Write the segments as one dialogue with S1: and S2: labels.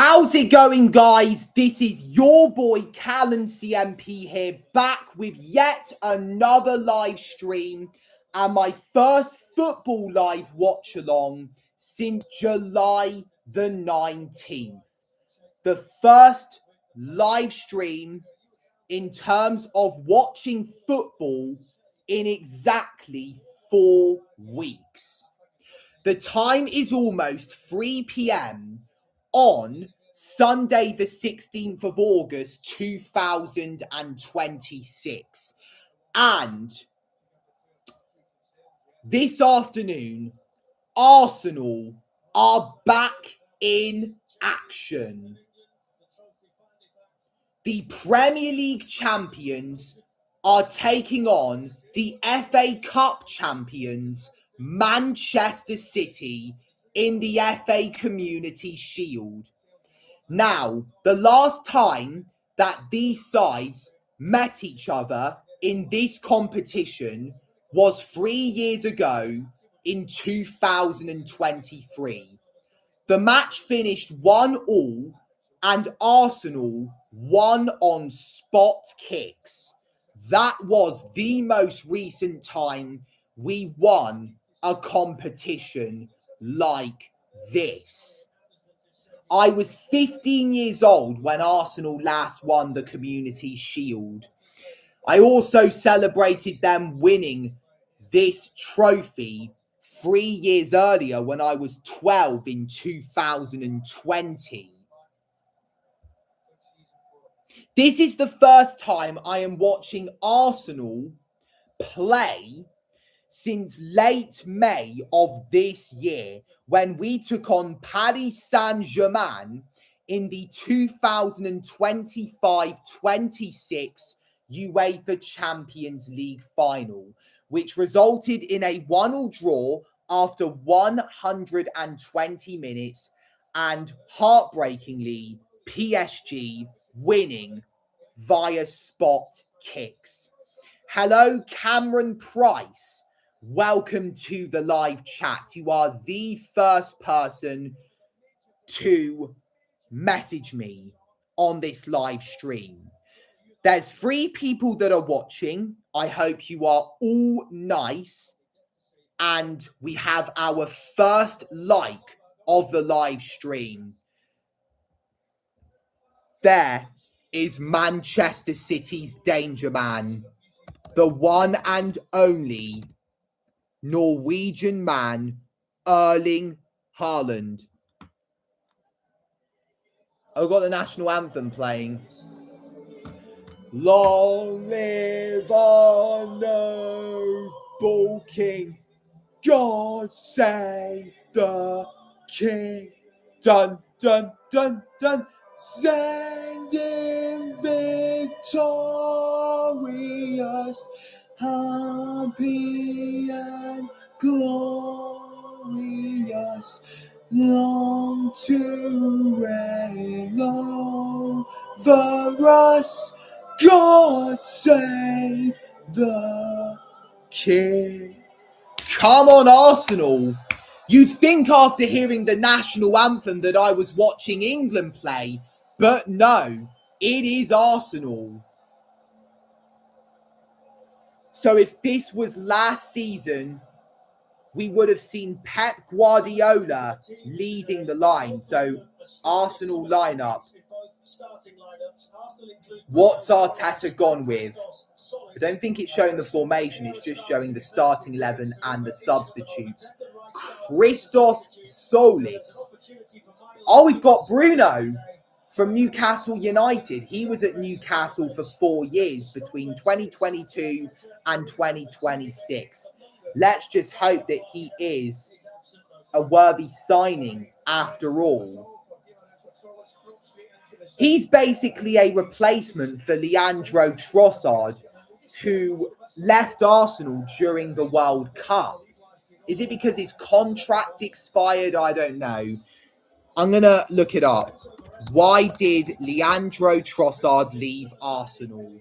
S1: How's it going, guys? This is your boy Callan CMP here, back with yet another live stream and my first football live watch along since July the 19th. The first live stream in terms of watching football in exactly 4 weeks. The time is almost 3 p.m. on Sunday the 16th of August 2026. And this afternoon, Arsenal are back in action. The Premier League champions are taking on the FA Cup champions, Manchester City, in the FA Community Shield. Now, the last time that these sides met each other in this competition was 3 years ago in 2023. The match finished 1-1 and Arsenal won on spot kicks. That was the most recent time we won a competition like this. I was 15 years old when Arsenal last won the Community Shield. I also celebrated them winning this trophy 3 years earlier when I was 12 in 2020. This is the first time I am watching Arsenal play since late May of this year when we took on Paris Saint-Germain in the 2025-26 UEFA Champions League final, which resulted in a 1-1 draw after 120 minutes and, heartbreakingly, PSG winning via spot kicks. Hello, Cameron Price. Welcome to the live chat. You are the first person to message me on this live stream. There's 3 people that are watching. I hope you are all nice. And we have our first like of the live stream. There is Manchester City's danger man, the one and only Norwegian man, Erling Haaland. I've got the national anthem playing. Long live our noble king. God save the king. Dun, dun, dun, dun. Sending victorious, happy and glorious, long to reign over us. God save the king. Come on, Arsenal. You'd think after hearing the national anthem that I was watching England play, but no, it is Arsenal. So if this was last season, we would have seen Pep Guardiola leading the line. So Arsenal lineup. What's Arteta gone with? I don't think it's showing the formation. It's just showing the starting 11 and the substitutes. Christos Solis. Oh, we've got Bruno from Newcastle United. He was at Newcastle for 4 years between 2022 and 2026. Let's just hope that he is a worthy signing after all. He's basically a replacement for Leandro Trossard, who left Arsenal during the World Cup. Is it because his contract expired? I don't know. I'm going to look it up. Why did Leandro Trossard leave Arsenal?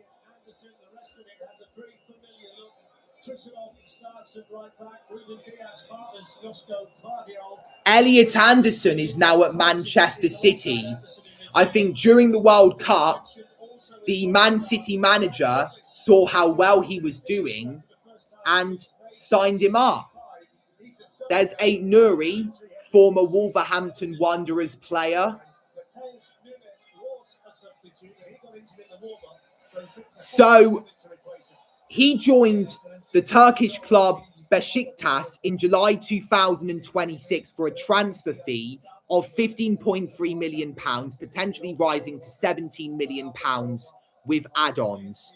S1: Elliot Anderson is now at Manchester City. I think during the World Cup, the Man City manager saw how well he was doing and signed him up. There's Ait Nouri, former Wolverhampton Wanderers player. So he joined the Turkish club Beşiktaş in July 2026 for a transfer fee of £15.3 million, potentially rising to £17 million with add-ons.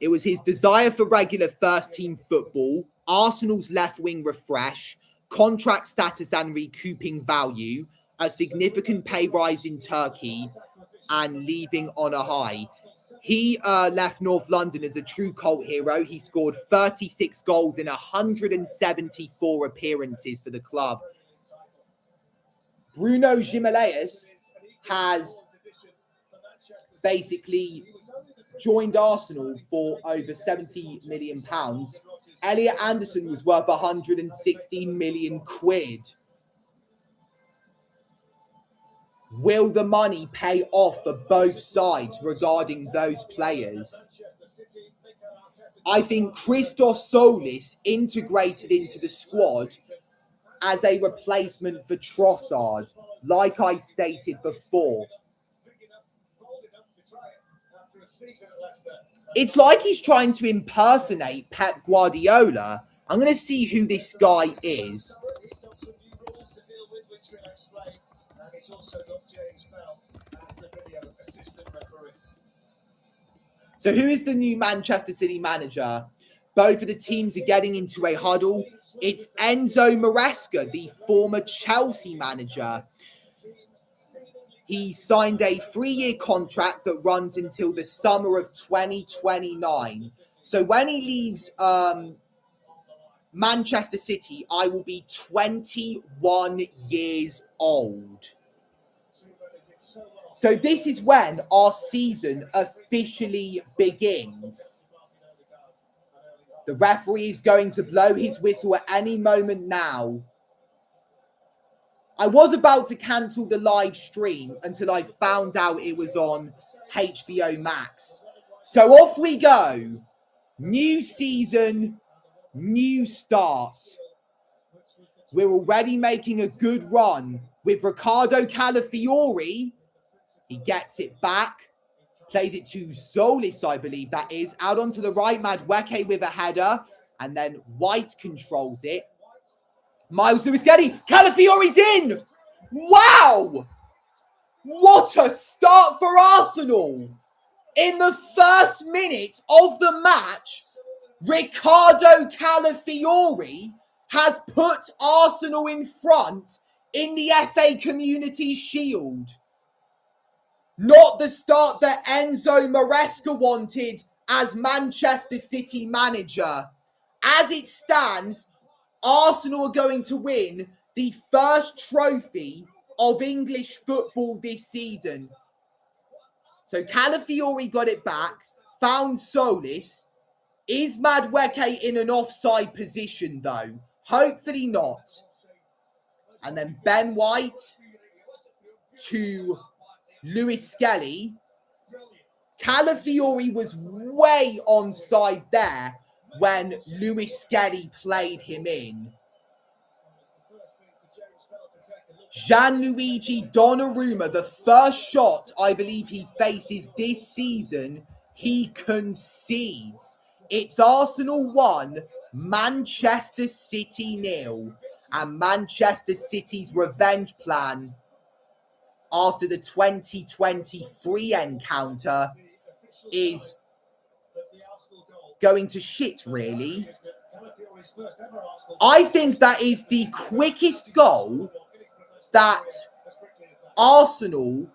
S1: It was his desire for regular first-team football, Arsenal's left-wing refresh, contract status and recouping value, a significant pay rise in Turkey, and leaving on a high. He left North London as a true cult hero. He scored 36 goals in 174 appearances for the club. Bruno Guimaraes has basically joined Arsenal for over £70 million. Elliot Anderson was worth 116 million quid. Will the money pay off for both sides regarding those players? I think Christos Solis integrated into the squad as a replacement for Trossard, like I stated before. It's like he's trying to impersonate Pep Guardiola. I'm going to see who this guy is. So who is the new Manchester City manager? Both of the teams are getting into a huddle. It's Enzo Maresca, the former Chelsea manager. He signed a 3-year contract that runs until the summer of 2029. So when he leaves Manchester City, I will be 21 years old. So this is when our season officially begins. The referee is going to blow his whistle at any moment now. I was about to cancel the live stream until I found out it was on HBO Max. So off we go. New season, new start. We're already making a good run with Ricardo Calafiori. He gets it back. Plays it to Solis, I believe that is. Out onto the right, Madueke with a header. And then White controls it. Miles Lewis-Kelly. Calafiori's in! Wow! What a start for Arsenal! In the first minute of the match, Ricardo Calafiori has put Arsenal in front in the FA Community Shield. Not the start that Enzo Maresca wanted as Manchester City manager. As it stands, Arsenal are going to win the first trophy of English football this season. So Calafiori got it back, found Solis. Is Madueke in an offside position though? Hopefully not. And then Ben White to Lewis-Kelly. Calafiori was way onside there when Lewis-Kelly played him in. Gianluigi Donnarumma, the first shot I believe he faces this season, he concedes. It's Arsenal 1, Manchester City 0. And Manchester City's revenge plan after the 2023 encounter is going to shit, really. I think that is the quickest goal that Arsenal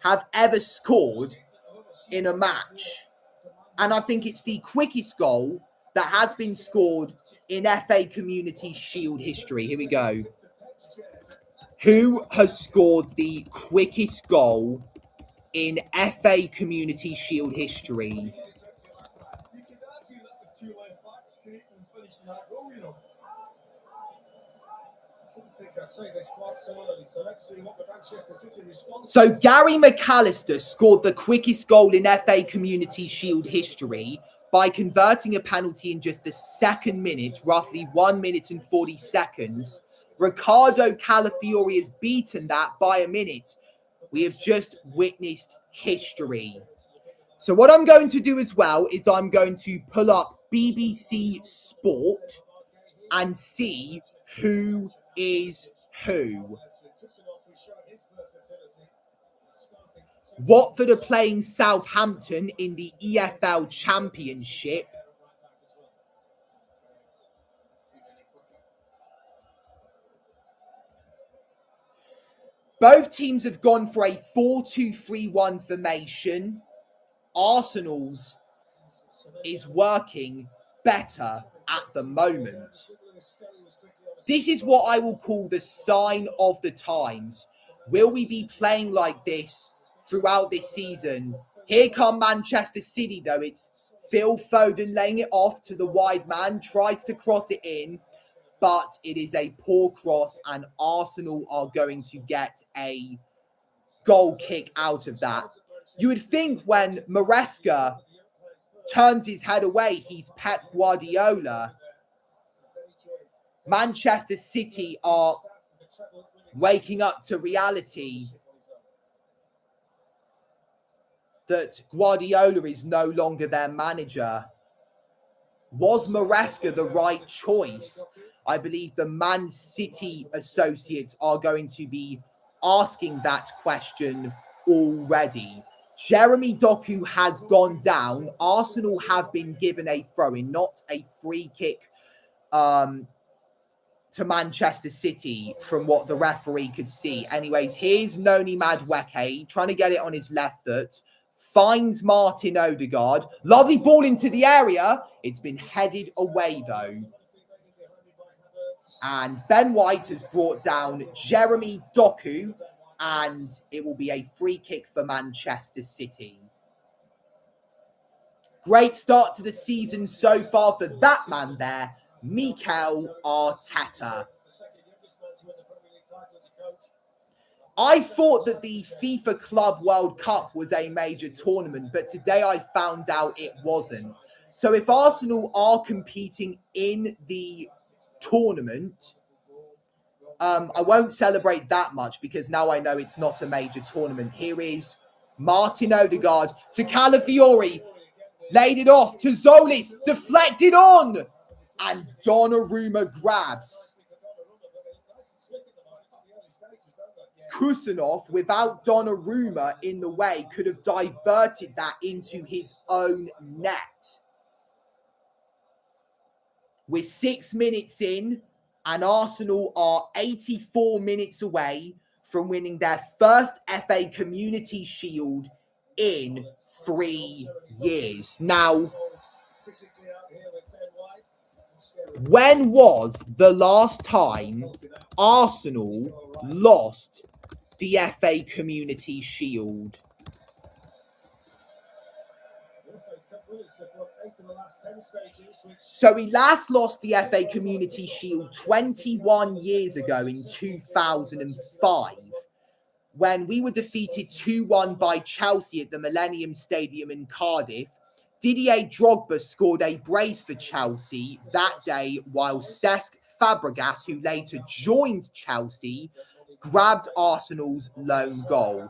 S1: have ever scored in a match. And I think it's the quickest goal that has been scored in FA Community Shield history. Here we go. Who has scored the quickest goal in FA Community Shield history? So Gary McAllister scored the quickest goal in FA Community Shield history by converting a penalty in just the second minute, roughly 1 minute and 40 seconds. Ricardo Calafiori has beaten that by a minute. We have just witnessed history. So what I'm going to do as well is I'm going to pull up BBC Sport and see who is who. Watford are playing Southampton in the EFL Championship. Both teams have gone for a 4-2-3-1 formation. Arsenal's is working better at the moment. This is what I will call the sign of the times. Will we be playing like this throughout this season? Here come Manchester City, though. It's Phil Foden laying it off to the wide man, tries to cross it in, but it is a poor cross, and Arsenal are going to get a goal kick out of that. You would think when Maresca turns his head away, he's Pep Guardiola. Manchester City are waking up to reality that Guardiola is no longer their manager. Was Maresca the right choice? I believe the Man City associates are going to be asking that question already. Jeremy Doku has gone down. Arsenal have been given a throw-in, not a free kick to Manchester City from what the referee could see. Anyways, here's Noni Madueke trying to get it on his left foot. Finds Martin Odegaard. Lovely ball into the area. It's been headed away, though. And Ben White has brought down Jeremy Doku, and it will be a free kick for Manchester City. Great start to the season so far for that man there, Mikel Arteta. I thought that the FIFA Club World Cup was a major tournament, but today I found out it wasn't. So if Arsenal are competing in the tournament, I won't celebrate that much because now I know it's not a major tournament. Here is Martin Odegaard to Calafiori. Laid it off to Zolis. Deflected on. And Donnarumma grabs. Kusanov, without Donnarumma in the way, could have diverted that into his own net. We're 6 minutes in, and Arsenal are 84 minutes away from winning their first FA Community Shield in 3 years. Now, when was the last time Arsenal lost the FA Community Shield? So we last lost the FA Community Shield 21 years ago in 2005 when we were defeated 2-1 by Chelsea at the Millennium Stadium in Cardiff. Didier Drogba scored a brace for Chelsea that day, while Cesc Fabregas, who later joined Chelsea, grabbed Arsenal's lone goal.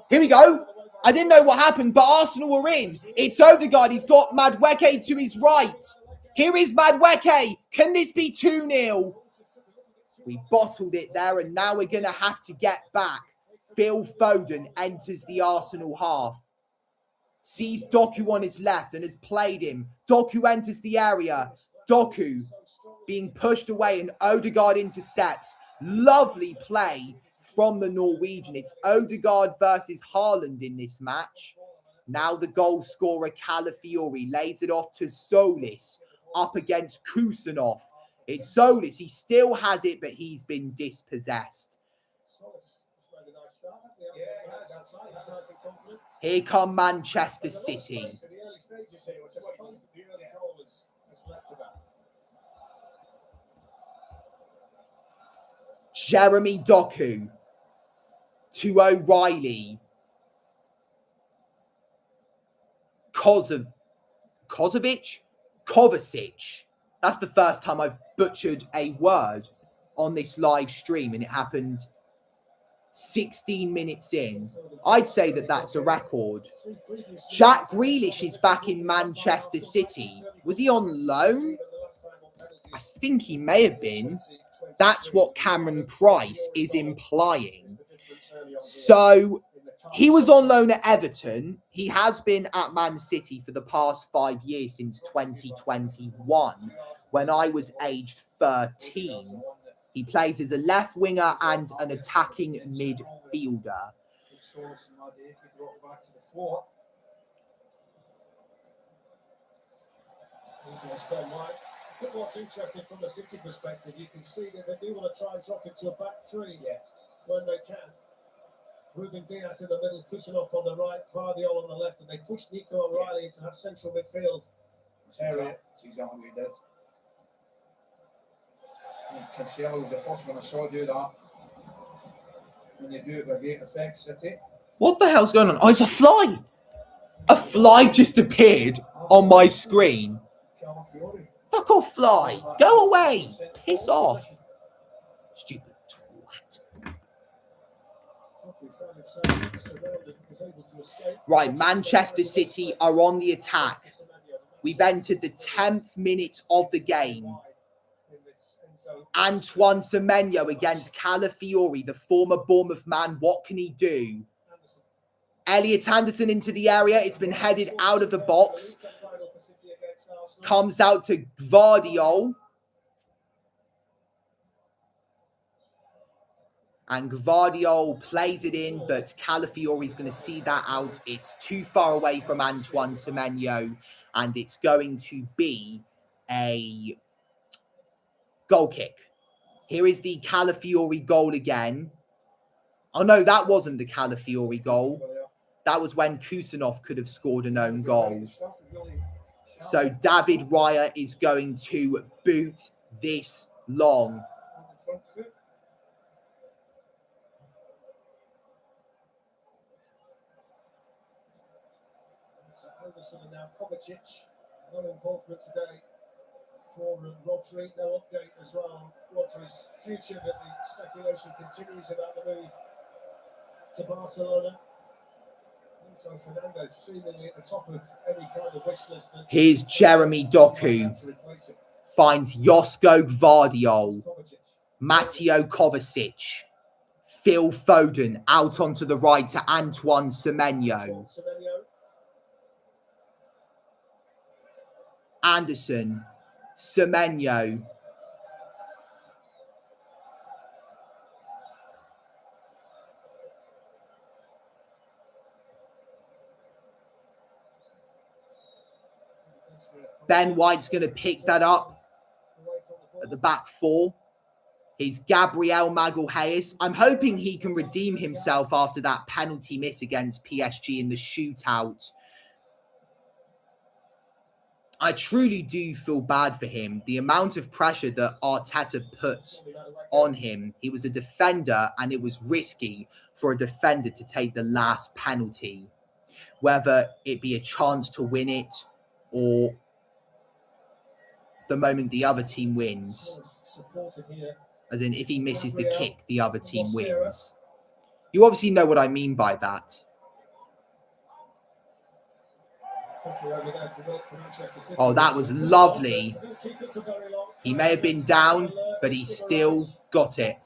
S1: Here we go. I didn't know what happened, but Arsenal were in. It's Odegaard. He's got Madueke to his right. Here is Madueke. Can this be 2-0? We bottled it there, and now we're going to have to get back. Phil Foden enters the Arsenal half. Sees Doku on his left and has played him. Doku enters the area. Doku being pushed away, and Odegaard intercepts. Lovely play from the Norwegian. It's Odegaard versus Haaland in this match. Now the goal scorer Calafiori lays it off to Solis up against Kusanov. It's Solis. He still has it, but he's been dispossessed. Here come Manchester City. Jeremy Doku to O'Reilly. Kovacic. That's the first time I've butchered a word on this live stream, and it happened 16 minutes in. I'd say that that's a record. Jack Grealish is back in Manchester City. Was he on loan? I think he may have been. That's what Cameron Price is implying. So he was on loan at Everton. He has been at Man City for the past 5 years, since 2021, when I was aged 13. He plays as a left winger and an attacking midfielder.
S2: But what's interesting from the City perspective, you can see that they do want to try and drop it to a back three when they can. Ruben Dias in the middle, Kusanov on the right, Guardiola on the left, and they push Nico O'Reilly into that central midfield area.
S3: That's exactly what he did. Cancelo was the first one I saw do that. When they do it with great effect, City.
S1: What the hell's going on? Oh, it's a fly! A fly just appeared on my screen. Fuck off, fly! Go away! Piss off! Stupid twat. Right, Manchester City are on the attack. We've entered the 10th minute of the game. Antoine Semenyo against Calafiori, the former Bournemouth man. What can he do? Elliot Anderson into the area. It's been headed out of the box. Comes out to Gvardiol. And Gvardiol plays it in, but Calafiori's going to see that out. It's too far away from Antoine Semenyo, and it's going to be a goal kick. Here is the Calafiori goal again. Oh, no, that wasn't the Calafiori goal. That was when Kusanov could have scored an own goal. So David Raya is going to boot this long.
S2: Anderson and now Kovacic. No involvement today for Rodri. No update as well. Rodri's future, but the speculation continues about the move to Barcelona. So Fernandes seemingly at the top of any kind of wish list.
S1: Here's Jeremy Doku. Finds Josko Gvardiol. Mateo Kovacic. Phil Foden out onto the right to Antoine Semenyo. Anderson. Semenyo. Ben White's going to pick that up at the back four. He's Gabriel Magalhaes. I'm hoping he can redeem himself after that penalty miss against PSG in the shootout. I truly do feel bad for him. The amount of pressure that Arteta put on him. He was a defender, and it was risky for a defender to take the last penalty. Whether it be a chance to win it or the moment the other team wins. As in, if he misses the kick, the other team wins. You obviously know what I mean by that. Oh, that was lovely. He may have been down, but he still got it.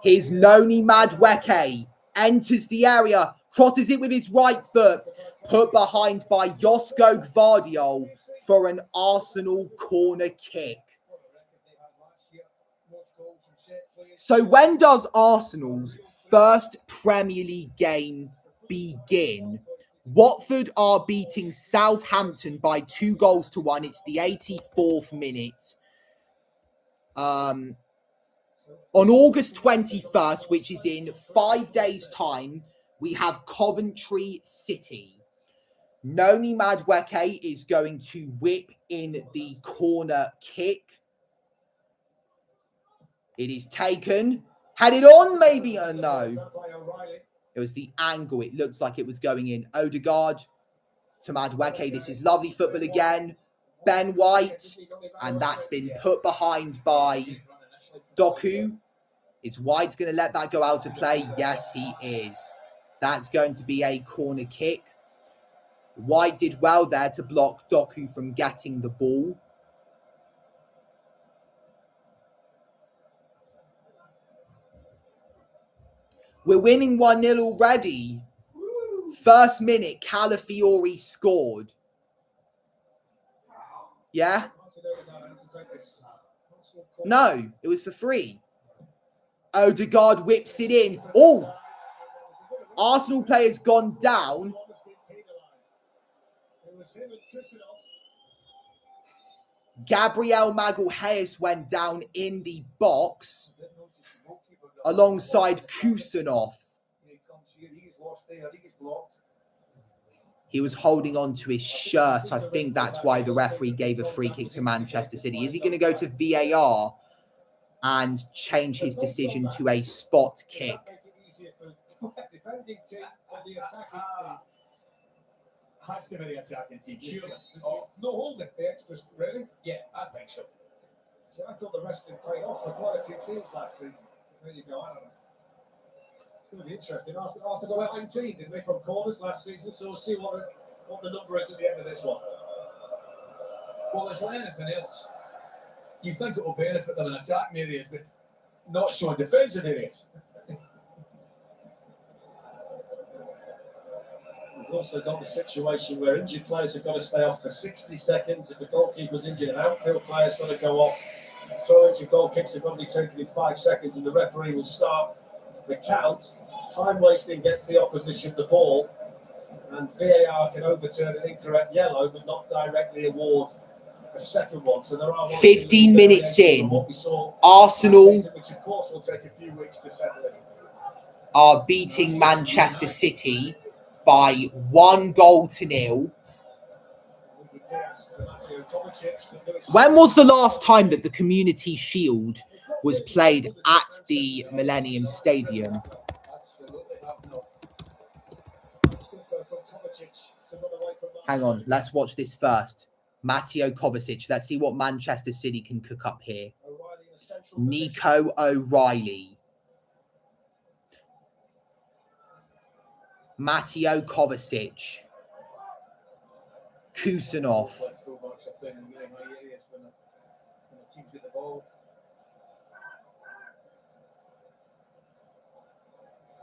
S1: Here's Noni Madueke. Enters the area. Crosses it with his right foot. Put behind by Josko Gvardiol for an Arsenal corner kick. So when does Arsenal's first Premier League game begin? Watford are beating Southampton by 2-1. It's the 84th minute. On August 21st, which is in 5 days' time, we have Coventry City. Noni Madueke is going to whip in the corner kick. It is taken. Headed on, maybe. Oh, no. It was the angle. It looks like it was going in. Odegaard to Madueke. This is lovely football again. Ben White. And that's been put behind by Doku. Is White going to let that go out of play? Yes, he is. That's going to be a corner kick. White did well there to block Doku from getting the ball. We're winning 1-0 already. First minute, Calafiori scored. Yeah? No, it was for free. Odegaard whips it in. Oh! Arsenal player's gone down. Gabriel Magalhaes went down in the box alongside Kusanov. He was holding on to his shirt. I think that's why the referee gave a free kick to Manchester City. Is he going to go to VAR and change his decision to a spot kick?
S2: Has to be the attacking team. Sure. Oh, no holding the extras, really? Yeah, I think so. So I thought the wrestling played off for quite a few teams last season. There you go. I don't know. It's going to be interesting. Arsenal go out 19, didn't they, from corners last season? So we'll see what the number is at the end of this one.
S3: Well, it's like anything else. You think it will benefit them in attacking areas, but not so in defensive areas.
S2: We've also got the situation where injured players have got to stay off for 60 seconds. If the goalkeeper's injured, an outfield player's got to go off. Throw-ins and goal kicks have got to be taken in 5 seconds, and the referee will start the count. Time wasting gets the opposition the ball, and VAR can overturn an incorrect yellow, but not directly award a second one. So there are
S1: 15 minutes in, Arsenal
S2: season, which of course will take a few weeks to settle in.
S1: Are beating Manchester City by 1-0. When was the last time that the Community Shield was played at the Millennium Stadium? Hang on, let's watch this first. Mateo Kovacic. Let's see what Manchester City can cook up here. Nico O'Reilly. Mateo Kovacic. Kusanov.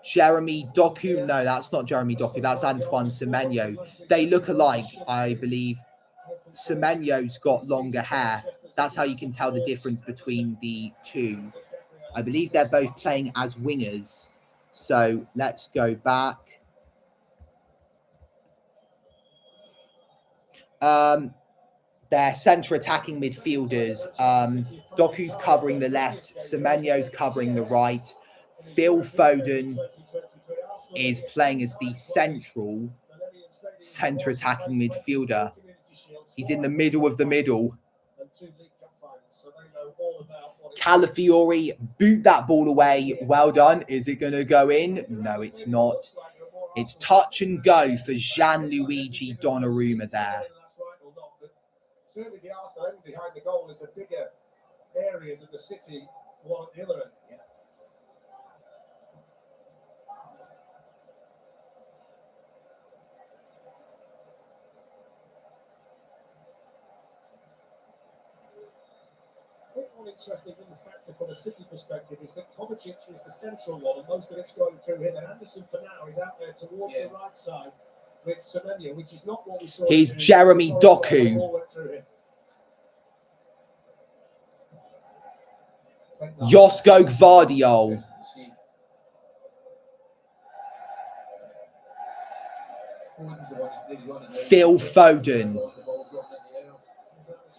S1: Jeremy Doku. No, that's not Jeremy Doku. That's Antoine Semenyo. They look alike, I believe. Semenyo's got longer hair. That's how you can tell the difference between the two. I believe they're both playing as wingers. So let's go back. They're centre attacking midfielders. Doku's covering the left. Semenyo's covering the right. Phil Foden is playing as the centre attacking midfielder. He's in the middle of the middle. Calafiori boot that ball away. Well done. Is it going to go in? No, it's not. It's touch and go for Gianluigi Donnarumma there.
S2: Certainly the Arsenal end behind the goal is a bigger area than the City one at the other end. Yeah. I think one interesting factor from a City perspective is that Kovacic is the central one, and most of it's going through him. And Anderson, for now, is out there towards the right side with Semenyo, which is not what we saw.
S1: He's Jeremy Doku. Josko Gvardiol. Phil Foden.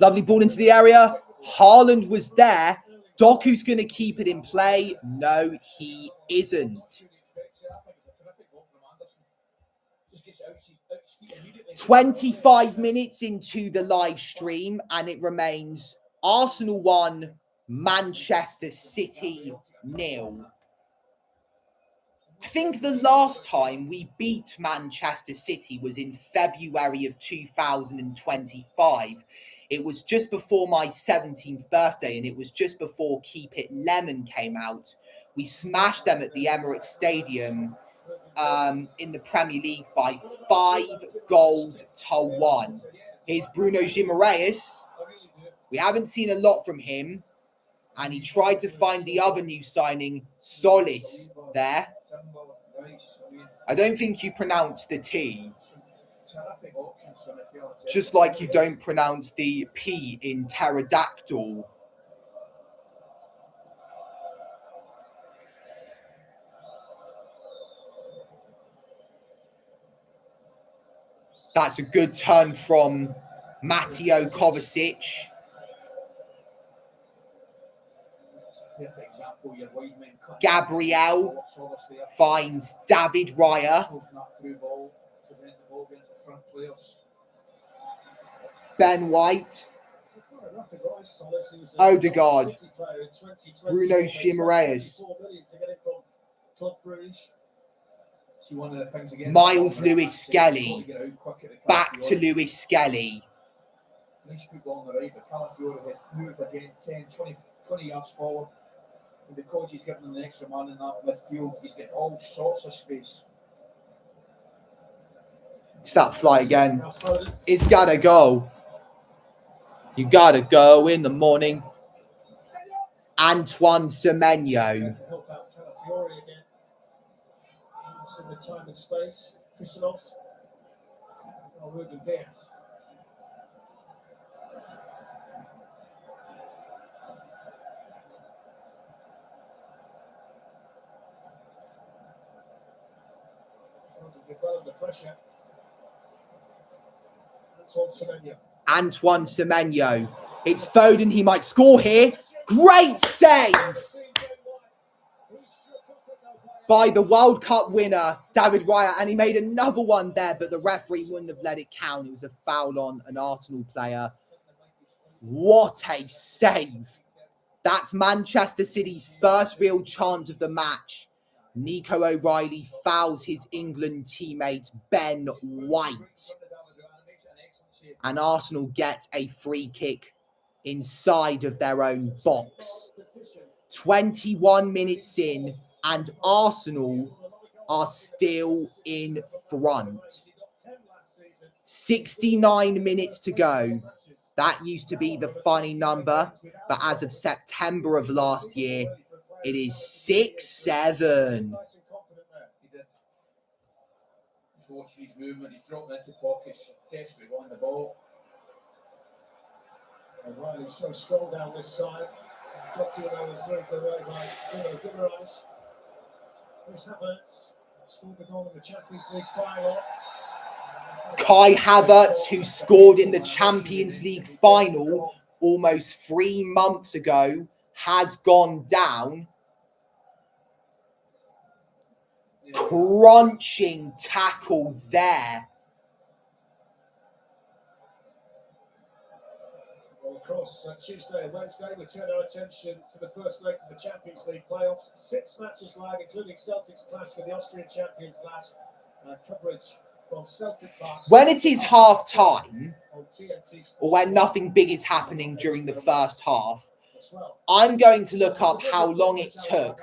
S1: Lovely ball into the area. Haaland was there. Doku's going to keep it in play. No, he isn't. 25 minutes into the live stream, and it remains Arsenal 1, Manchester City 0. I think the last time we beat Manchester City was in February of 2025. It was just before my 17th birthday, and it was just before Keep It Lemon came out. We smashed them at the Emirates Stadium in the Premier League by 5-1. Here's Bruno Guimaraes. We haven't seen a lot from him, and he tried to find the other new signing, Solis, there. I don't think you pronounce the T, just like you don't pronounce the P in pterodactyl. That's a good turn from Mateo Kovacic. Gabriel finds David Raya. Ben White. Odegaard. Bruno Guimaraes. Miles Lewis Skelly. Back to Lewis Skelly.
S3: Nice football on the right, but Calafiore has moved again 10, 20 yards forward. And because he's given them the extra man in that midfield, he's getting all sorts of space.
S1: It's that fly again. It's gotta go. You gotta go in the morning. Antoine Semenyo.
S2: In the time and space, Kusanov, Ruben Diaz. Develop the pressure.
S1: Antoine Semenyo. It's Foden. He might score here. Great save by the World Cup winner, David Raya. And he made another one there, but the referee wouldn't have let it count. It was a foul on an Arsenal player. What a save. That's Manchester City's first real chance of the match. Nico O'Reilly fouls his England teammate Ben White. And Arsenal get a free kick inside of their own box. 21 minutes in, and Arsenal are still in front. 69 minutes to go. That used to be the funny number, but as of September of last year, it is 6-7.
S3: He's watching his movement, he's dropping into pockets, desperately on the ball.
S2: O'Reilly's so strong down this side. Document was moved away by Guimaraes. Chris Havertz scored the goal in the Champions League final.
S1: Kai Havertz, who scored in the Champions League final almost 3 months ago, has gone down. Crunching tackle there.
S2: Well, of course, Tuesday and Wednesday, we turn our attention to the first leg of the Champions League playoffs. 6 matches live, including Celtic's clash with the Austrian champions last. Coverage from Celtic Park.
S1: When it is half time, or when nothing big is happening during the first half, I'm going to look up how long it took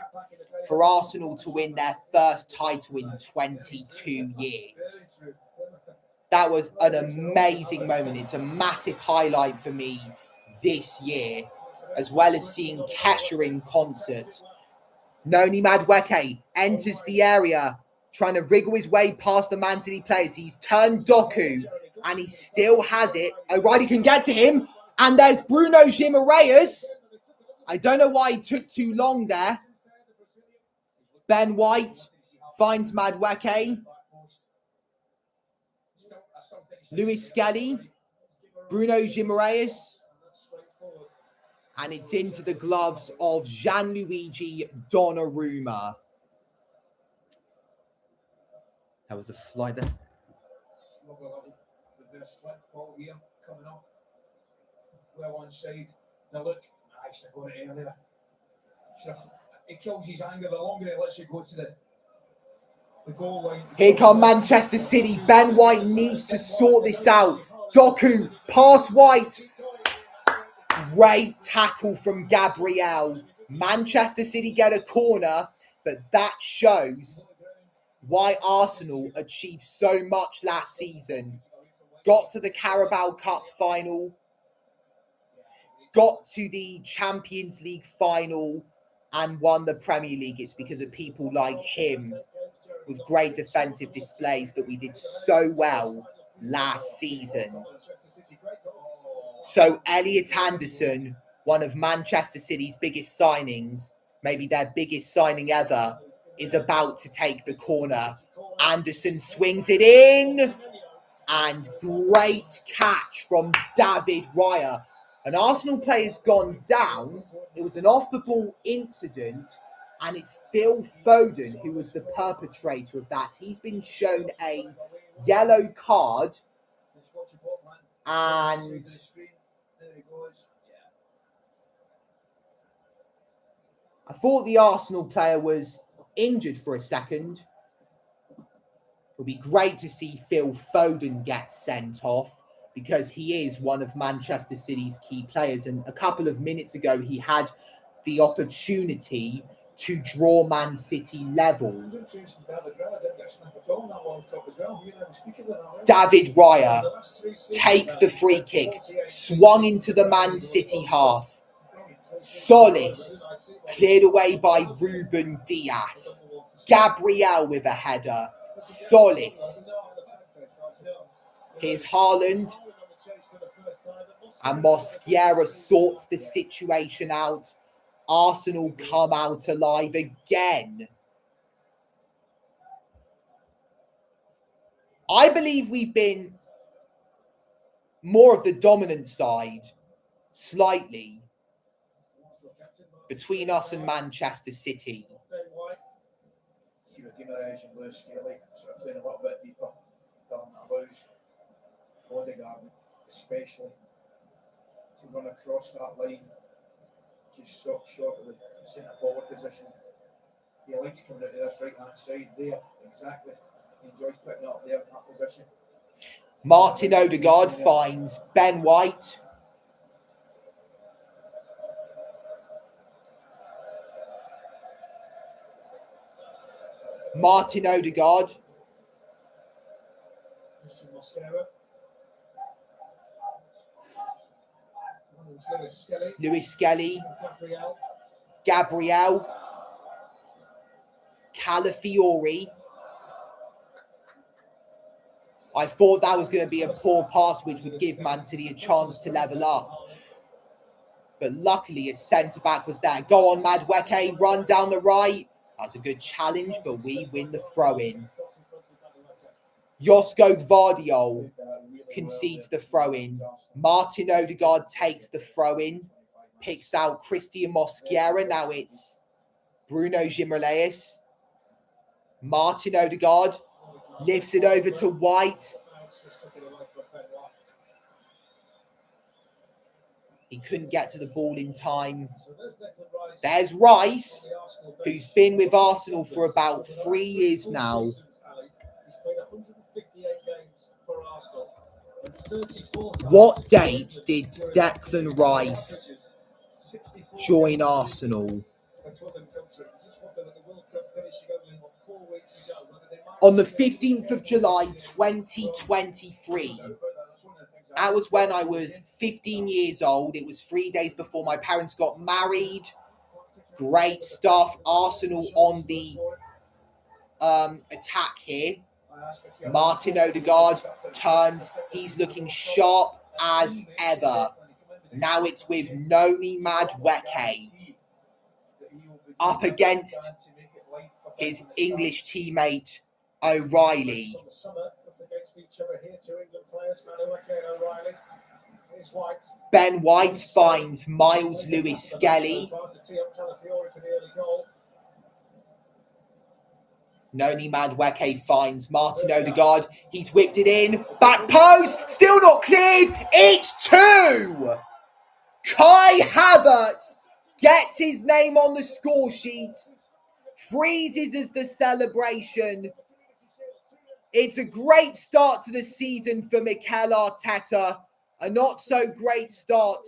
S1: for Arsenal to win their first title in 22 years. That was an amazing moment. It's a massive highlight for me this year, as well as seeing Kesha in concert. Noni Madueke enters the area, trying to wriggle his way past the Man City players. He's turned Doku, and he still has it. O'Reilly can get to him, and there's Bruno Guimaraes. I don't know why he took too long there. Ben White finds Madueke. Lewis Skelly. Bruno Guimaraes. And it's into the gloves of Gianluigi Donnarumma. That was a fly there.
S3: Reverse flip ball here coming up. Well onside. Now look, should have got it earlier. He kills his anger the longer he lets it go to the goal line.
S1: Here come Manchester City. Ben White needs to sort this out. Doku, pass White. Great tackle from Gabriel. Manchester City get a corner, but that shows why Arsenal achieved so much last season. Got to the Carabao Cup final, got to the Champions League final, and won the Premier League. It's because of people like him with great defensive displays that we did so well last season. So Elliot Anderson, one of Manchester City's biggest signings, maybe their biggest signing ever, is about to take the corner. Anderson swings it in, and great catch from David Raya. An Arsenal player's gone down. It was an off-the-ball incident, and it's Phil Foden who was the perpetrator of that. He's been shown a yellow card, and I thought the Arsenal player was injured for a second. It would be great to see Phil Foden get sent off because he is one of Manchester City's key players. And a couple of minutes ago, he had the opportunity to draw Man City level. David Raya takes the free kick, swung into the Man City half. Solis cleared away by Ruben Dias. Gabriel with a header. Solis. Here's Haaland. And Mosquera sorts the situation out. Arsenal come out alive again. I believe we've been more of the dominant side, slightly, between us and Manchester City.
S3: Guimaraes and Lewis Skelly sort of playing a little bit deeper than allows Odegaard, especially, to run across that line, just short of the centre forward position. He likes coming out to this right hand side there, exactly. He enjoys picking it up there in that position.
S1: Martin Odegaard finds Ben White. Martin Odegaard. Lewis Skelly. Gabriel. Calafiori. I thought that was going to be a poor pass which would give Man City a chance to level up. But luckily his centre-back was there. Go on, Madueke, run down the right. That's a good challenge, but we win the throw-in. Josko Gvardiol concedes the throw-in. Martin Odegaard takes the throw-in. Picks out Christian Mosquera. Now it's Bruno Guimaraes. Martin Odegaard lifts it over to White. He couldn't get to the ball in time. There's Rice, who's been with Arsenal for about 3 years now. What date did Declan Rice join Arsenal? On the 15th of July, 2023. That was when I was 15 years old. It was 3 days before my parents got married. Great stuff. Arsenal on the attack here. Martin Odegaard turns. He's looking sharp as ever. Now it's with Noni Madueke up against his English teammate O'Reilly. Ben White finds Miles Lewis Skelly. Noni Madueke finds Martin Odegaard. He's whipped it in. Back post. Still not cleared. It's 2. Kai Havertz gets his name on the score sheet, freezes as the celebration. It's a great start to the season for Mikel Arteta, a not so great start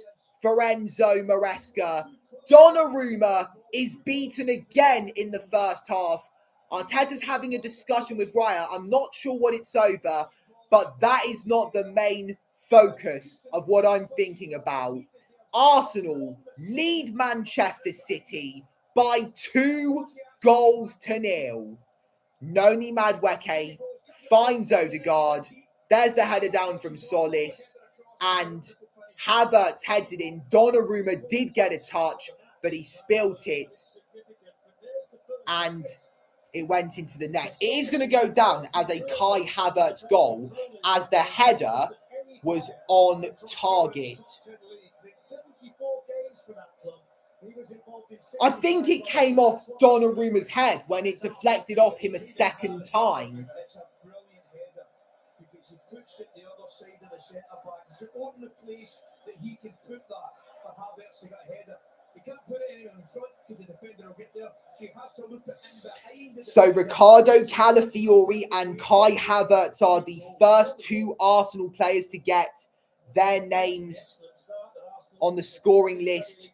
S1: for Enzo Maresca. Donnarumma is beaten again in the first half. Arteta's having a discussion with Raya. I'm not sure what it's over, but that is not the main focus of what I'm thinking about. Arsenal lead Manchester City by 2-0. Noni Madueke finds Odegaard. There's the header down from Solis. And Havertz heads it in. Donnarumma did get a touch, but he spilt it. And it went into the net. It is going to go down as a Kai Havertz goal, as the header was on target. I think it came off Donnarumma's head when it deflected off him a second time.
S3: It's a brilliant header because he puts it the other side of the centre back. It's the only place that he can put that for Havertz to get a header. He can't put it anywhere in front because the defender will get there. So he has to look it in behind.
S1: So Ricardo Calafiori and Kai Havertz are the first two Arsenal players to get their names on the scoring list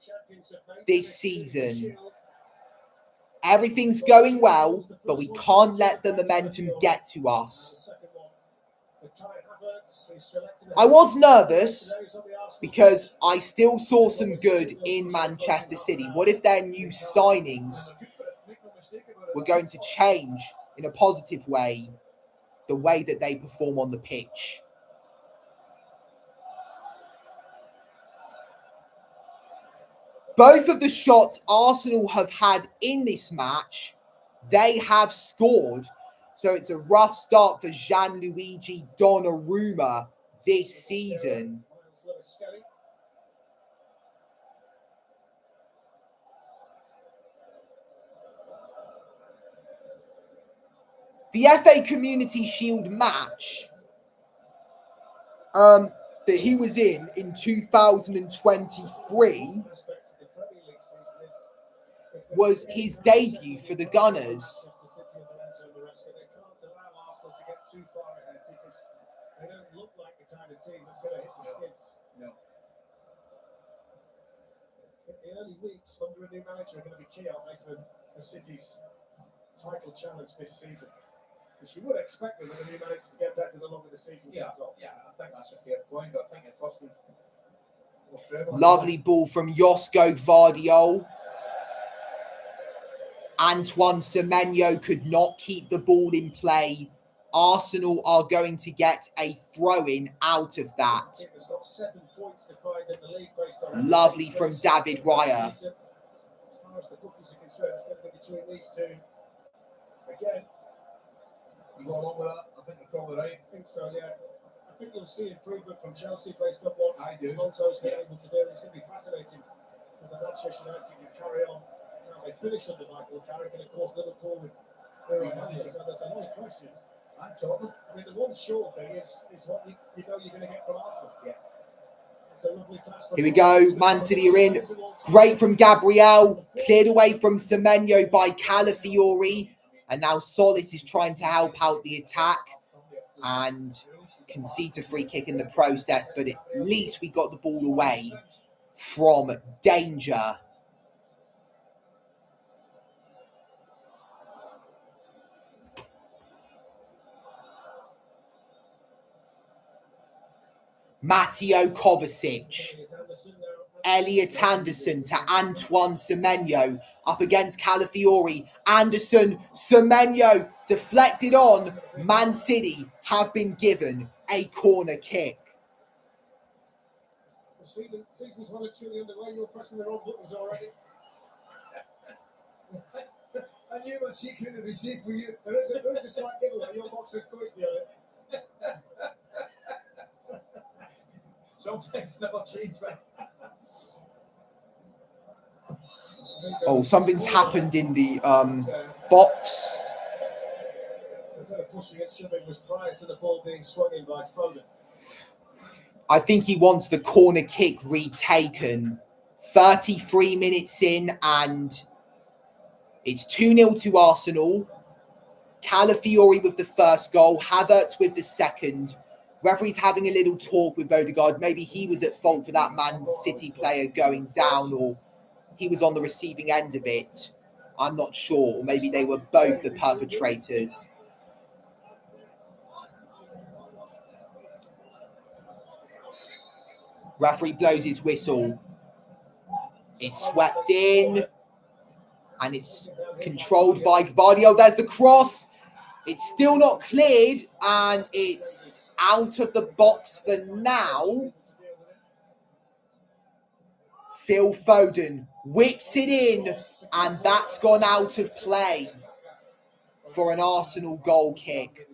S1: this season. Everything's going well, but we can't let the momentum get to us. I was nervous because I still saw some good in Manchester City. What if their new signings were going to change in a positive way the way that they perform on the pitch? Both of the shots Arsenal have had in this match, they have scored. So it's a rough start for Gianluigi Donnarumma this season. The FA Community Shield match that he was in 2023 was his debut for the Gunners.
S2: The early weeks under a new manager are going to be key, aren't they, for the City's title challenge this season? Because you would expect them with a new manager to get better the longer the season goes on. Yeah, I think that's a fair point, but I think at first
S1: lovely ball from Josko Gvardiol. Antoine Semenyo could not keep the ball in play. Arsenal are going to get a throw-in out of that. Lovely from David Raya.
S2: As far as the bookies are concerned, it's going to be between these two. Again,
S3: you go along with that? I think you're probably right.
S2: I think so, yeah. I think you'll see improvement from Chelsea based on what Monto's been able to do. It's going to be fascinating for the Manchester United to carry on. Now they finish under Michael Carrick, and of course Liverpool with their own manager. So there's a lot of questions.
S3: I'm talking.
S2: I mean, the one sure thing is what you know you're going to get from Arsenal. Yeah. It's a lovely pass from
S1: Here we go. Man City are in. Great from Gabriel. Cleared away from Semenyo by Calafiori. And now Solis is trying to help out the attack and concedes a free kick in the process. But at least we got the ball away from danger. Mateo Kovacic, Elliot Anderson to Antoine Semenyo, up against Calafiori. Anderson, Semenyo, deflected on. Man City have been given a corner kick.
S2: The season's well and truly underway. You're pressing the wrong buttons already.
S3: I knew my secret would be safe for you.
S2: There is a slight giveaway. Your box has quizzed you on it.
S3: Some things never change, man.
S1: Oh, something's happened in the box.
S2: Pushing and shoving was prior to the ball being swung in by Foden.
S1: I think he wants the corner kick retaken 33 minutes in, and it's 2-0 to Arsenal. Calafiori with the first goal, Havertz with the second. Referee's having a little talk with Odegaard. Maybe he was at fault for that Man City player going down, or he was on the receiving end of it. I'm not sure. Or maybe they were both the perpetrators. Referee blows his whistle. It's swept in, and it's controlled by Gvardiol. There's the cross. It's still not cleared, and it's out of the box for now. Phil Foden whips it in, and that's gone out of play for an Arsenal goal kick.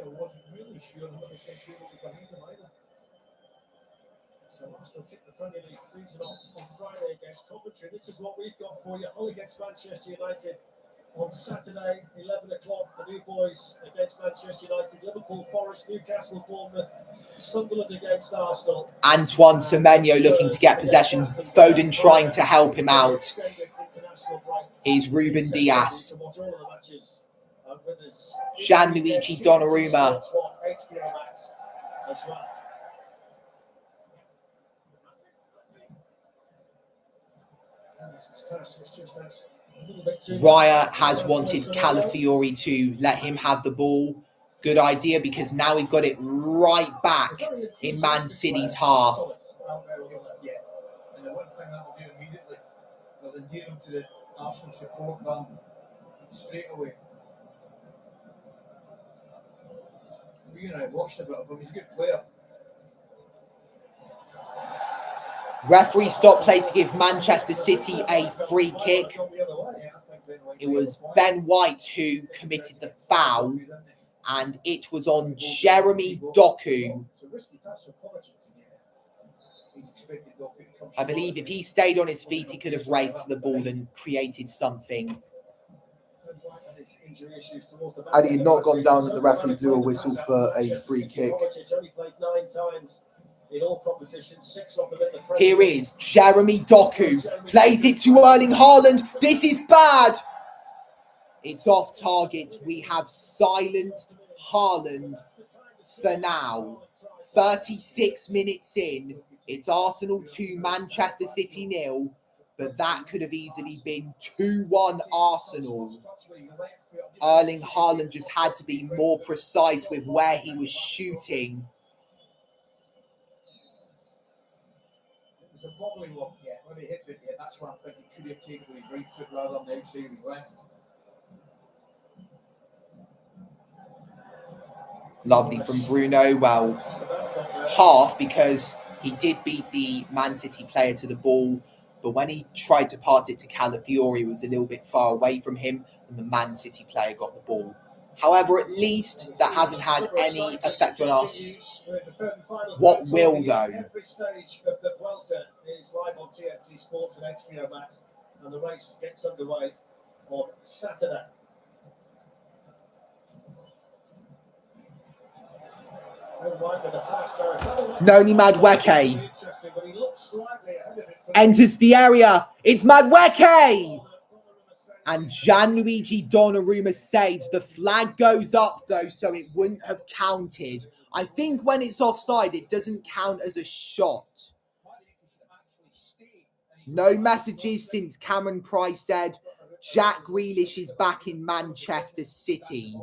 S2: Wasn't really sure 100% sure what was behind him either. So Arsenal kicked the Premier League season off on Friday against Coventry. This is what we've got for you. Hull against Manchester United on Saturday, 11 o'clock. The New Boys against Manchester United, Liverpool, Forest, Newcastle, Bournemouth, Sunderland against Arsenal.
S1: Antoine Semenyo looking to get possession. Foden trying to help him out. Here's Ruben Dias. Gianluigi Donnarumma. Raya has wanted Calafiori to let him have the ball. Good idea, because now we've got it right back in Man City's half.
S3: Yeah, and the one thing that will do immediately, they'll endear him to the Arsenal support band straight away. You know, I've watched a bit of him, he's a good player.
S1: Referee stopped play to give Manchester City a free kick. It was Ben White who committed the foul, and it was on Jeremy Doku. I believe if he stayed on his feet, he could have raised the ball and created something. And he had not gone down, and the referee blew a whistle for a free kick. Here is Jeremy Doku. Plays it to Erling Haaland. This is bad. It's off target. We have silenced Haaland for now. 36 minutes in. It's Arsenal 2, Manchester City 0. But that could have easily been 2-1 Arsenal. Erling Haaland just had to be more precise with where he was shooting.
S3: It's a wobbly one, yeah. When he hits it, yeah, that's what I'm thinking. Could he have taken with his right foot rather than the outside of his left?
S1: Lovely from Bruno. Well, half, because he did beat the Man City player to the ball, but when he tried to pass it to Calafiori, it was a little bit far away from him, and the Man City player got the ball. However, at least that hasn't had any effect on us. What will, though?
S2: Every stage of the Vuelta is live on TNT Sports and HBO Max, and the race gets underway on Saturday.
S1: Noni Madueke enters the area. It's Madueke! And Gianluigi Donnarumma saves. The flag goes up, though, so it wouldn't have counted. I think when it's offside, it doesn't count as a shot. No messages since Cameron Price said Jack Grealish is back in Manchester City.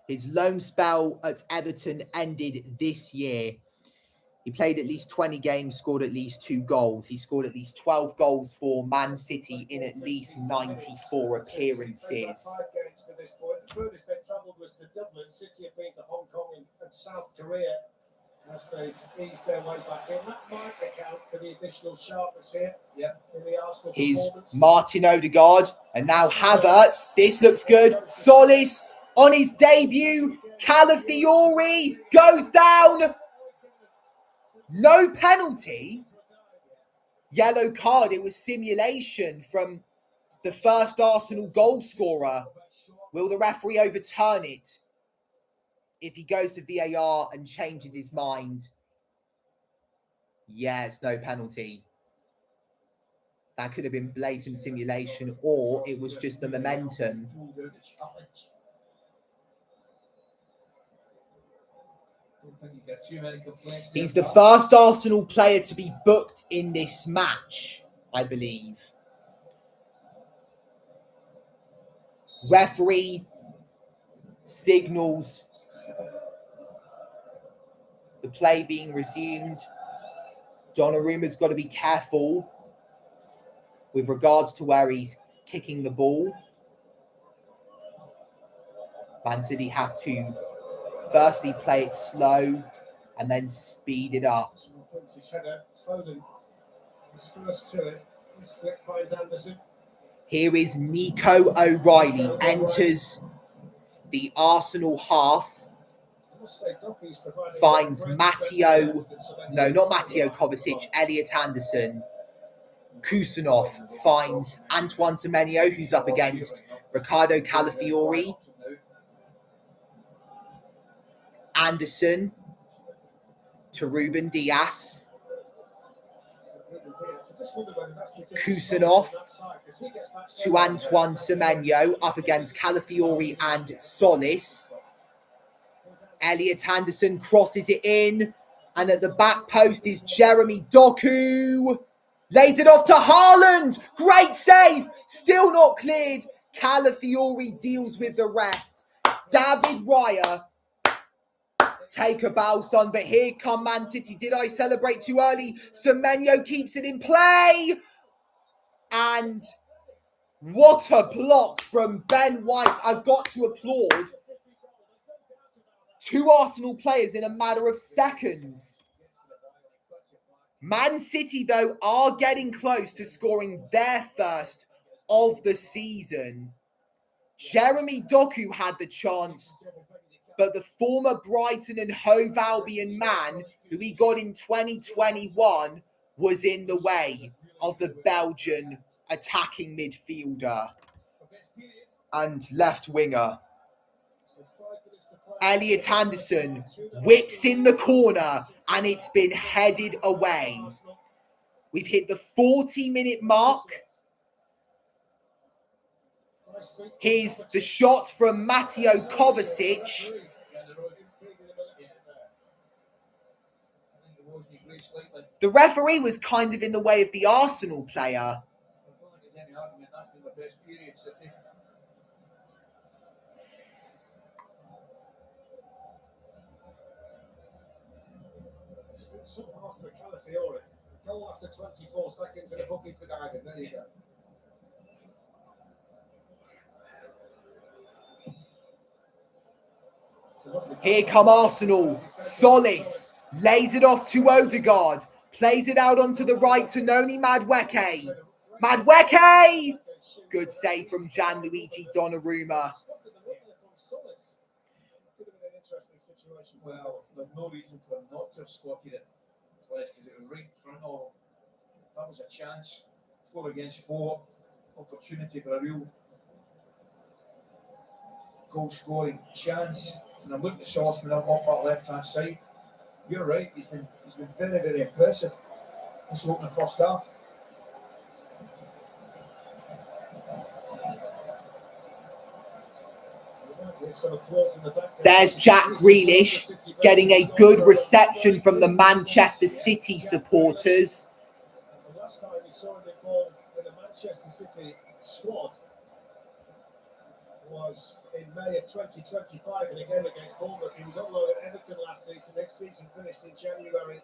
S1: His loan spell at Everton ended this year. He played at least 20 games, scored at least 2 goals. He scored at least 12 goals for Man City in at least 94 appearances.
S2: 5 games to this point. The furthest they travelled was to Dublin. City have been to Hong Kong and South Korea as they've eased their way back in. That might account for the additional sharpness here in the Arsenal
S1: Here's
S2: performance.
S1: Martin Odegaard, and now Havertz. This looks good. Solis on his debut. Calafiori goes down. No penalty. yellow card. It was simulation from the first Arsenal goal scorer. Will the referee overturn it if he goes to VAR and changes his mind? Yeah, it's no penalty. That could have been blatant simulation, or it was just the momentum. He's the first Arsenal player to be booked in this match, I believe. Referee signals the play being resumed. Donnarumma's got to be careful with regards to where he's kicking the ball. Man City have to firstly play it slow and then speed it up. Here is Nico O'Reilly, enters the Arsenal half, finds Kovacic, Elliot Anderson. Kusanov finds Antoine Semenyo, who's up against Ricardo Calafiori. Anderson to Ruben Dias. Kusanov to Antoine Semenyo, up against Calafiori and Solis. Elliot Anderson crosses it in, and at the back post is Jeremy Doku. Lays it off to Haaland. Great save. Still not cleared. Calafiori deals with the rest. David Raya. Take a bow, son. But here come Man City. Did I celebrate too early? Semenyo keeps it in play. And what a block from Ben White. I've got to applaud two Arsenal players in a matter of seconds. Man City, though, are getting close to scoring their first of the season. Jeremy Doku had the chance, but the former Brighton and Hove Albion man, who he got in 2021, was in the way of the Belgian attacking midfielder and left winger. Elliot Anderson whips in the corner, and it's been headed away. We've hit the 40-minute mark. Here's the shot from Mateo Kovacic. The referee was kind of in the way of the Arsenal player.
S2: Off for Calafiori. Goal after 24 seconds and a booking for diving. There you go.
S1: Here come Arsenal. Solis lays it off to Odegaard. Plays it out onto the right to Noni Madueke. Madueke! Good save from Gianluigi Donnarumma.
S3: Well, there's no reason for him not to have spotted it, because it was right in front of him. That was a chance. 4 against 4. Opportunity for a real goal scoring chance. And I'm looking at Solis coming up off that left hand side. You're right, he's been very, very impressive this opening first half.
S1: There's Jack Grealish getting a good reception from the Manchester City supporters.
S2: The last time we saw him involved in the Manchester City squad was in May of 2025, and again against Bournemouth. He was on loan at Everton last season. This season finished in January.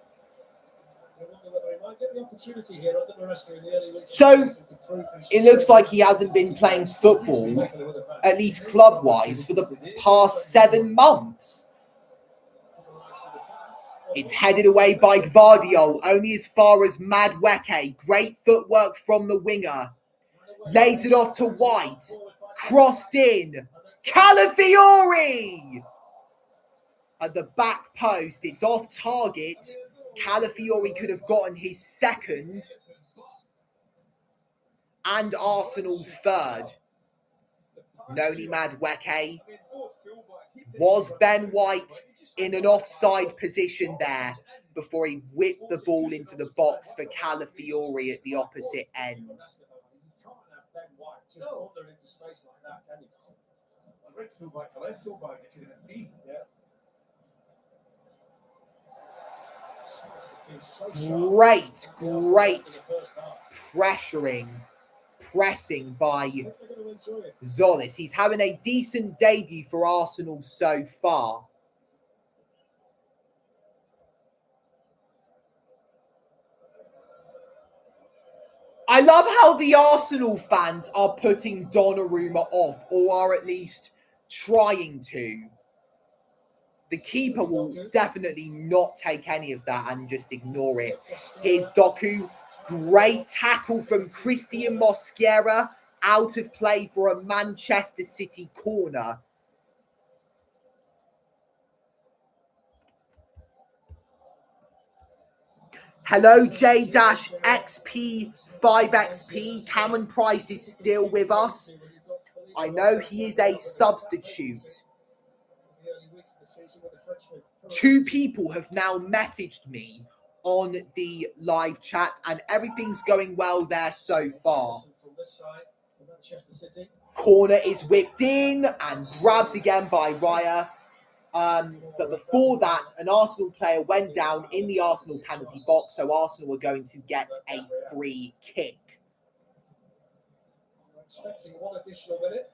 S2: I wonder whether he might get the opportunity here under Maresca in the early weeks.
S1: So it looks like he hasn't been playing football, at least club-wise, for the past 7 months. It's headed away by Gvardiol, only as far as Madueke. Great footwork from the winger. Lays it off to White. Crossed in. Calafiori! At the back post, it's off target. Calafiori could have gotten his second. and Arsenal's third. Noni Madueke. Was Ben White in an offside position there before he whipped the ball into the box for Calafiori at the opposite end? Great pressing by Zolis. He's having a decent debut for Arsenal so far. I love how the Arsenal fans are putting Donnarumma off, or are at least trying to. The keeper will definitely not take any of that and just ignore it. Here's Doku. Great tackle from Christian Mosquera. Out of play for a Manchester City corner. Hello, J-XP5XP. Cameron Price is still with us. I know he is a substitute. 2 people have now messaged me on the live chat, and everything's going well there so far. Corner is whipped in and grabbed again by Raya. But before that, an Arsenal player went down in the Arsenal penalty box, so Arsenal were going to get a free kick.
S2: Expecting 1 additional minute.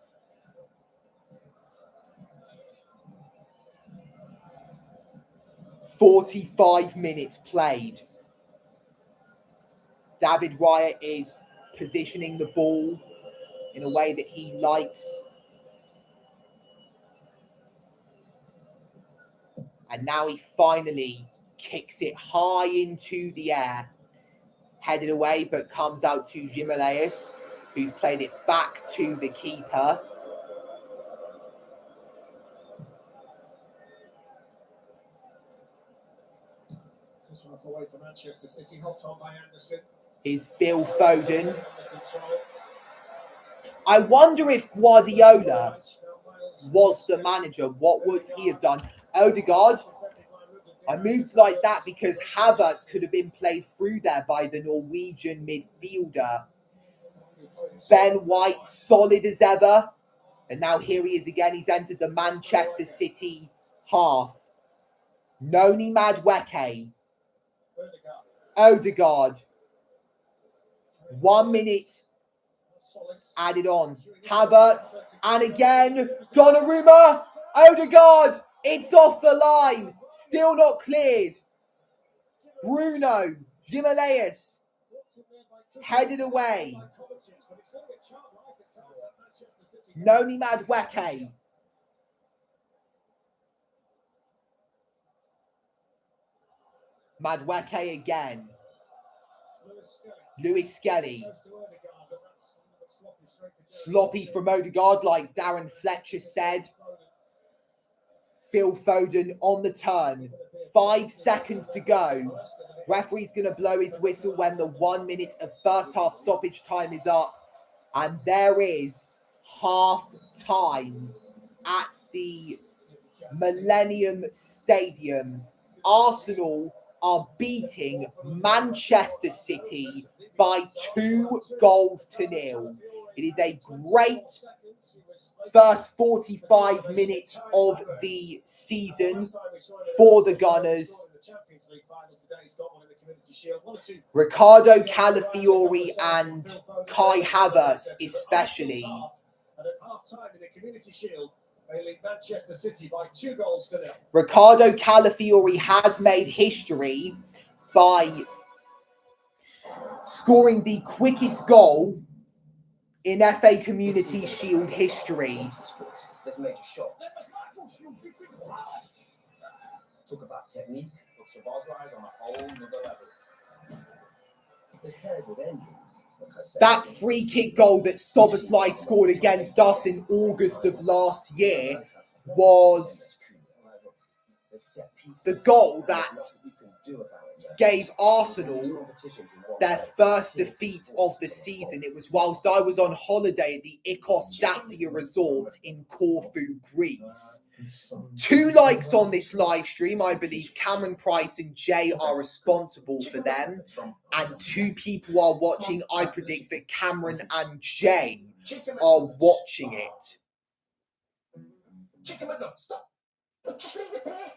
S1: "45 minutes played." David Raya is positioning the ball in a way that he likes. And now he finally kicks it high into the air. Headed away, but comes out to Jimenez, who's played it back to the keeper.
S2: Away for Manchester City, helped on by Anderson.
S1: Is Phil Foden. I wonder if Guardiola was the manager, what would he have done? Odegaard. I moved like that because Havertz could have been played through there by the Norwegian midfielder. Ben White, solid as ever. And now here he is again. He's entered the Manchester City half. Noni Madueke. Odegaard. 1 minute added on. Havertz. And again, Donnarumma. Odegaard. It's off the line. Still not cleared. Bruno. Jimenez. Headed away. Noni Madueke. Madueke again. Lewis Skelly. Sloppy from Odegaard, like Darren Fletcher said. Phil Foden on the turn. 5 seconds to go. Referee's going to blow his whistle when the 1 minute of first half stoppage time is up. And there is half time at the Millennium Stadium. Arsenal are beating Manchester City by 2-0. It is a great first 45 minutes of the season for the Gunners. Ricardo Calafiori and Kai Havertz especially.
S2: Manchester City by 2-0.
S1: Ricardo Calafiori has made history by scoring the quickest goal in FA Community Shield history.
S4: Let's make a shot. Talk about technique. Szoboszlai's on a whole nother level.
S1: That free kick goal that Szoboszlai scored against us in August of last year was the goal that gave Arsenal their first defeat of the season. It was whilst I was on holiday at the Ikos Dacia Resort in Corfu, Greece. 2 likes on this live stream. I believe Cameron Price and Jay are responsible for them. And 2 people are watching. I predict that Cameron and Jay are watching it.
S4: Chicken McNuggets, stop. Just leave it there.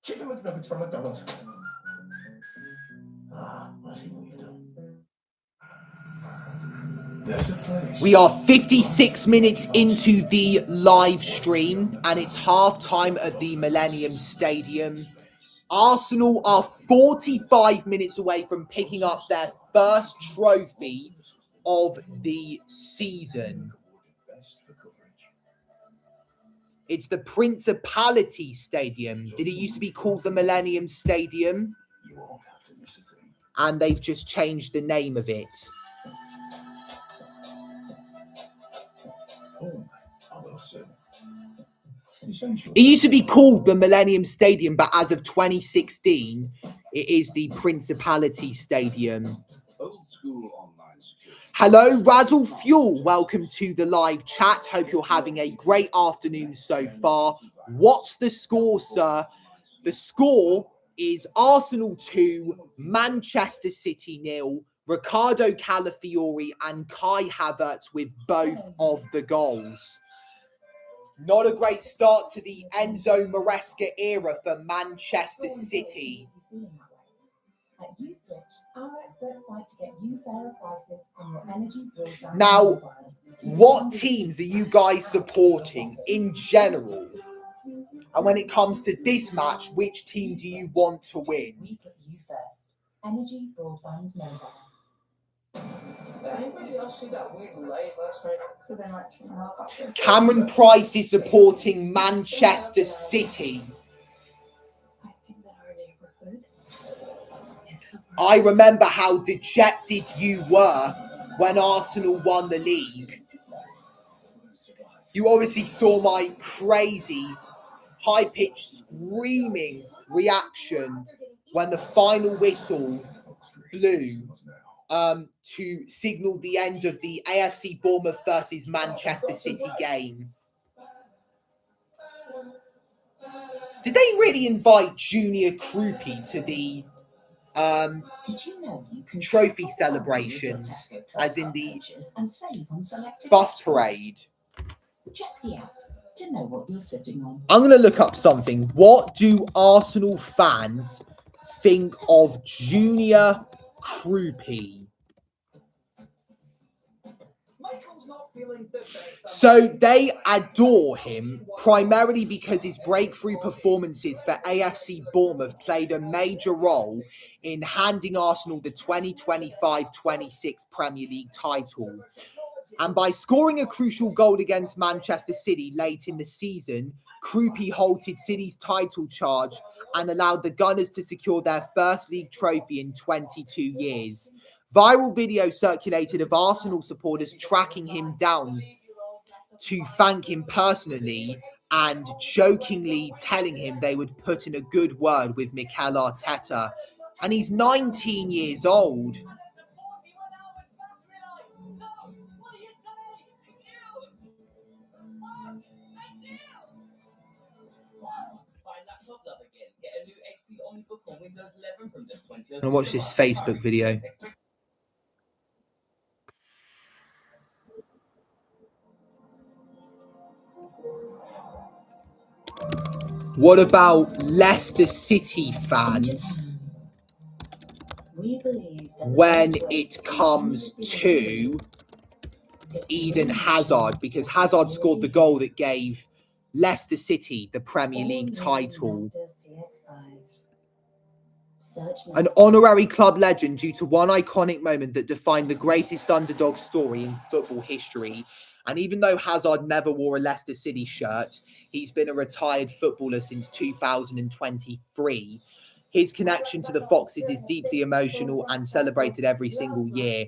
S4: Chicken McNuggets from McDonald's. I see what you've done. There's a place.
S1: We are 56 minutes into the live stream, and it's half-time at the Millennium Stadium. Arsenal are 45 minutes away from picking up their first trophy of the season. It's the Principality Stadium. Did it used to be called the Millennium Stadium? And they've just changed the name of it. It used to be called the Millennium Stadium, but as of 2016, it is the Principality Stadium.
S5: Old school online security.
S1: Hello, Razzle Fuel. Welcome to the live chat. Hope you're having a great afternoon so far. What's the score, sir? The score is Arsenal 2, Manchester City 0. Ricardo Calafiori and Kai Havertz with both of the goals. Not a great start to the Enzo Maresca era for Manchester City.
S6: At Uswitch, our experts fight to get you fairer prices on your energy broadband.
S1: Now, what teams are you guys supporting in general? And when it comes to this match, which team do you want to win?
S6: We put you first. Energy broadband mobile.
S4: Anybody else see that weird light last night?
S6: Could have been like from a helicopter.
S1: Cameron Price is supporting Manchester City.
S6: I think that our neighborhood is somewhere.
S1: I remember how dejected you were when Arsenal won the league. You obviously saw my crazy, high-pitched, screaming reaction when the final whistle blew to signal the end of the AFC Bournemouth versus Manchester City game. Did they really invite Junior Krupi to the
S6: Did you know you can
S1: trophy celebrations, as in the
S6: and save on selected
S1: bus
S6: restaurants?
S1: parade?
S6: Check the app to know what you're sitting on.
S1: I'm going to look up something. What do Arsenal fans think of Junior Krupi? So they adore him primarily because his breakthrough performances for AFC Bournemouth played a major role in handing Arsenal the 2025-26 Premier League title. And by scoring a crucial goal against Manchester City late in the season, Krupi halted City's title charge and allowed the Gunners to secure their first league trophy in 22 years. Viral video circulated of Arsenal supporters tracking him down to thank him personally and jokingly telling him they would put in a good word with Mikel Arteta. And he's 19 years old. I'm gonna watch this Facebook video. What about Leicester City fans
S6: We believe that
S1: when it comes to Eden Hazard? Because Hazard scored the goal that gave Leicester City the Premier League title. An honorary club legend due to one iconic moment that defined the greatest underdog story in football history. And even though Hazard never wore a Leicester City shirt, he's been a retired footballer since 2023. His connection to the Foxes is deeply emotional and celebrated every single year.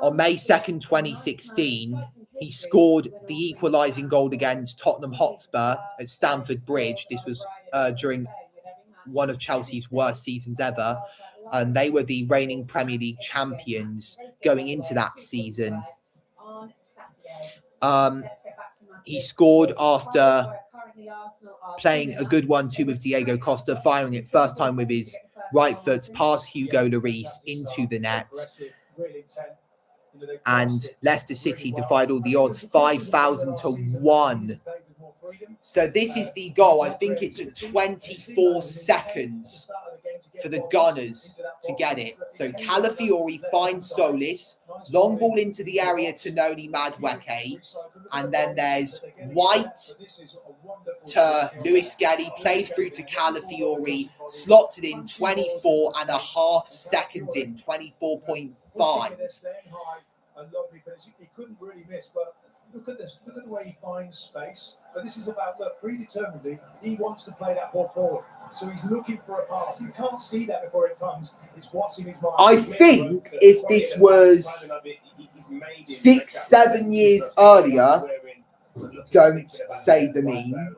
S1: On May 2nd, 2016, He scored the equalising goal against Tottenham Hotspur at Stamford Bridge. This was during one of Chelsea's worst seasons ever, and they were the reigning Premier League champions going into that season. He scored after playing a good 1-2 with Diego Costa, firing it first time with his right foot past Hugo Lloris into the net. And Leicester City defied all the odds, 5,000 to 1. So this is the goal. I think it took 24 seconds for the Gunners to get it. So Calafiori finds Solis, long ball into the area to Noni Madueke, and then there's White to Lewis Skelly, played through to Calafiori, slots it in 24 and a half seconds in, 24.5.
S2: He couldn't really miss, but look at this. Look at the way he finds space. But this is about, look, predeterminedly, he wants to play that ball forward. So he's looking for a pass. You can't see that before it comes. It's what's in his mind.
S1: I think if this was 6-7 years earlier, don't say the meme,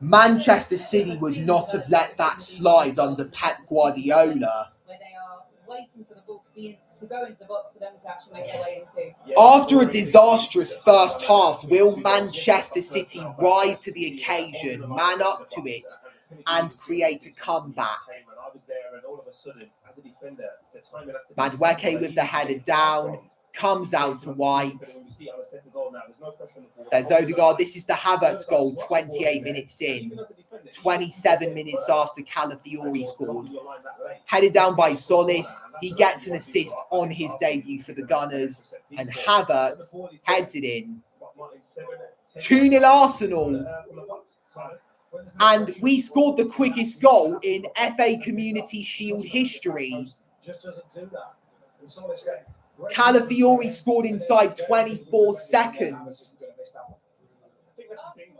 S1: Manchester City would not have let that slide under Pep Guardiola.
S6: Where they are waiting for the ball to go into the box for them to actually make their way into.
S1: After a disastrous first half, will Manchester City rise to the occasion, man up to it, and create a comeback? Madueke with the header down, comes out to White. There's Odegaard. This is the Havertz goal, 28 minutes in. 27 minutes after Calafiori scored. Headed down by Solis. He gets an assist on his debut for the Gunners. And Havertz heads it in. 2-0 Arsenal. And we scored the quickest goal in FA Community Shield history. Calafiori scored inside 24 seconds.
S4: I think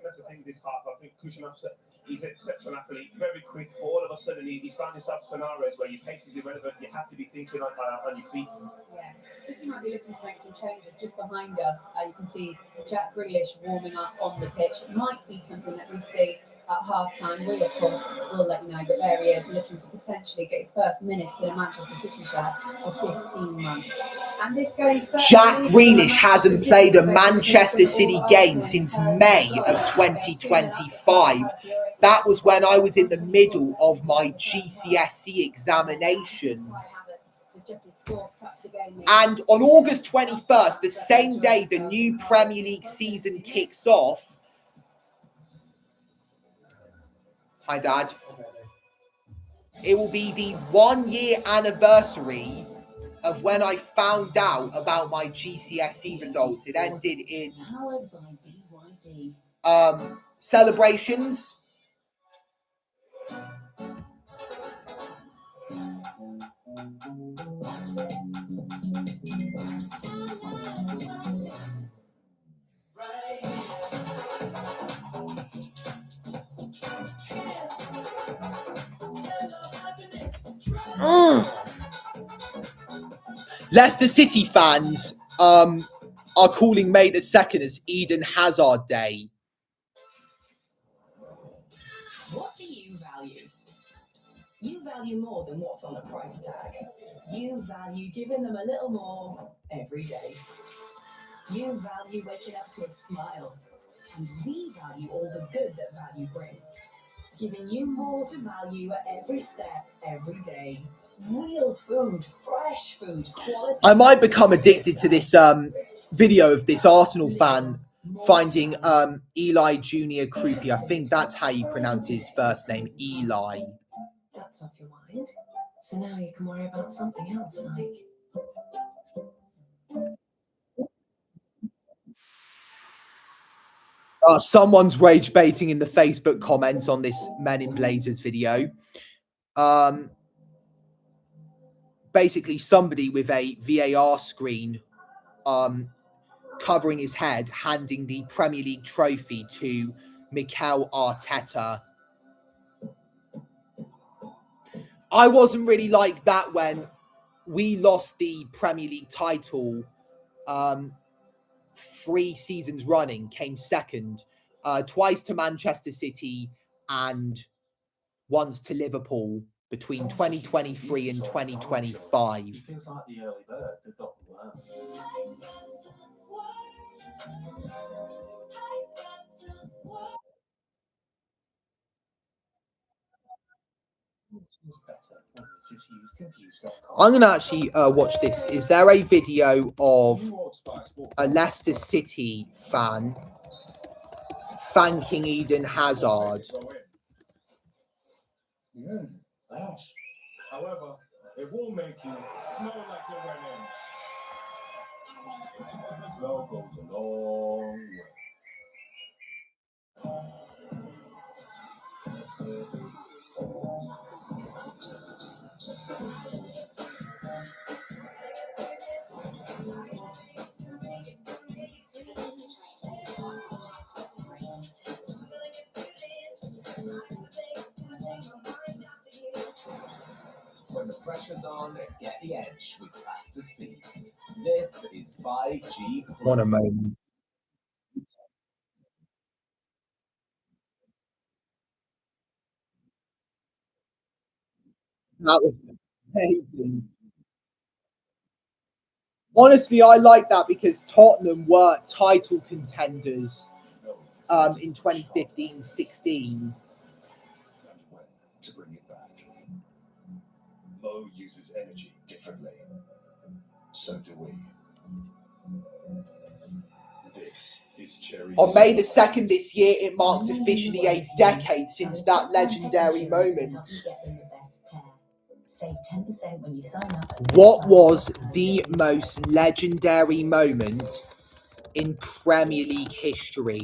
S4: that's the thing this half. I think Kushanov's he's an exceptional athlete, very quick. But all of a sudden, he's found himself scenarios where your pace is irrelevant. You have to be thinking on your feet.
S6: Yeah, City might be looking to make some changes just behind us. You can see Jack Grealish warming up on the pitch. It might be something that we see at half-time. We, of course, will let you know, but there he is, looking to potentially get his first minutes in a Manchester City shirt for 15 months. And this goes
S1: Jack Grealish hasn't played a Manchester City game since May of 2025. That was when I was in the middle of my GCSE examinations. And on August 21st, the same day the new Premier League season kicks off, hi, Dad. It will be the 1-year anniversary of when I found out about my GCSE results. It ended in celebrations. Leicester City fans are calling May the 2nd as Eden Hazard Day.
S7: What do you value? You value more than what's on a price tag. You value giving them a little more every day. You value waking up to a smile. And we value all the good that value brings. Giving you more to value at every step, every day. Real food, fresh food, quality.
S1: I might become addicted to this video of this Arsenal fan finding Eli Junior Krupi. I think that's how you pronounce his first name, Eli.
S7: That's off your mind. So now you can worry about something else, like.
S1: Someone's rage baiting in the Facebook comments on this Men in Blazers video. Basically, somebody with a VAR screen covering his head, handing the Premier League trophy to Mikel Arteta. I wasn't really like that when we lost the Premier League title 3 seasons running, came second, twice to Manchester City and once to Liverpool between 2023 and 2025.
S4: He feels like the early bird that got the worm.
S1: I'm going to actually watch this. Is there a video of a Leicester City fan thanking Eden Hazard?
S2: Yes. However, it will make you smell like you went in. Smell goes a long way.
S8: When the pressure's on, get the edge with faster speeds. This is 5G Plus.
S1: What a moment. That was amazing. Honestly, I like that because Tottenham were title contenders in 2015-16.
S2: To bring it back. Mo uses energy differently. So do we. This is Cherry.
S1: On May the 2nd this year, it marked officially a decade since that legendary moment.
S7: Save 10% when you sign up.
S1: What was the most legendary moment in Premier League history?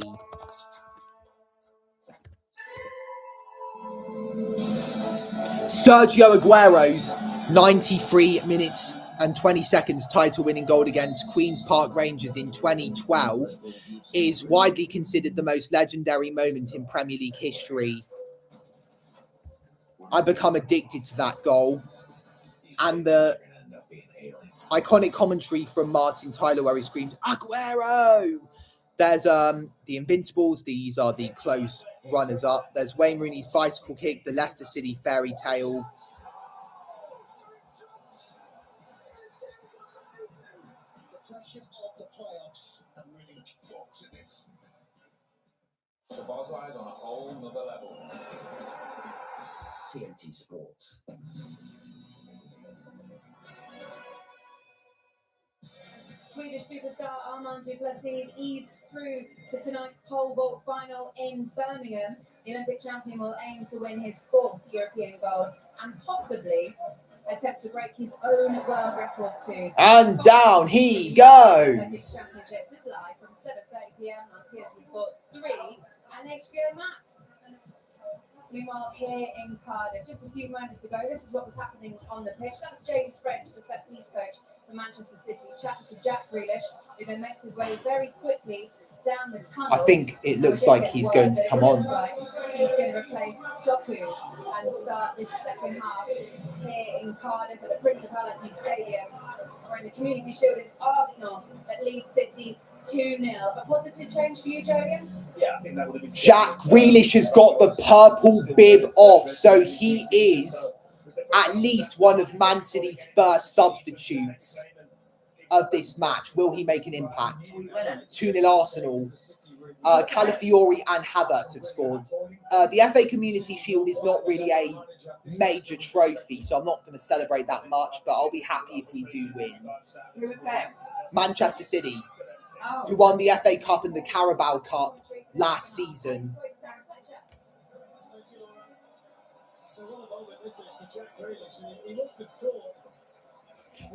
S1: Sergio Aguero's 93 minutes and 20 seconds title-winning goal against Queen's Park Rangers in 2012 is widely considered the most legendary moment in Premier League history. I become addicted to that goal. And the iconic commentary from Martin Tyler where he screamed, Aguero! There's the Invincibles. These are the close runners-up. There's Wayne Rooney's bicycle kick, the Leicester City fairy tale.
S2: The Buzz Eyes on a whole nother level.
S8: TNT Sports.
S6: Swedish superstar Armand Duplessis eased through to tonight's pole vault final in Birmingham. The Olympic champion will aim to win his 4th European gold and possibly attempt to break his own world record too.
S1: And down he goes.
S6: Championships is live from 7:30 p.m. on TNT Sports 3 and HBO Max. Meanwhile, here in Cardiff, just a few moments ago, this is what was happening on the pitch. That's James French, the set piece coach for Manchester City, chatting to Jack Grealish, who then makes his way very quickly down the tunnel.
S1: I think it looks like he's going to come on.
S6: Like he's going to replace Doku and start this second half here in Cardiff at the Principality Stadium, where in the Community Shield it's Arsenal that leads City 2-0. A positive change for you, Julian?
S4: Yeah, I think that would have been.
S1: Jack Grealish has got the purple bib off, so he is at least one of Man City's first substitutes of this match. Will he make an impact? 2-0 Arsenal. Calafiori and Havertz have scored. The FA Community Shield is not really a major trophy, so I'm not going to celebrate that much, but I'll be happy if we do win.
S6: Who was that?
S1: Manchester City, who won the FA Cup and the Carabao Cup last season.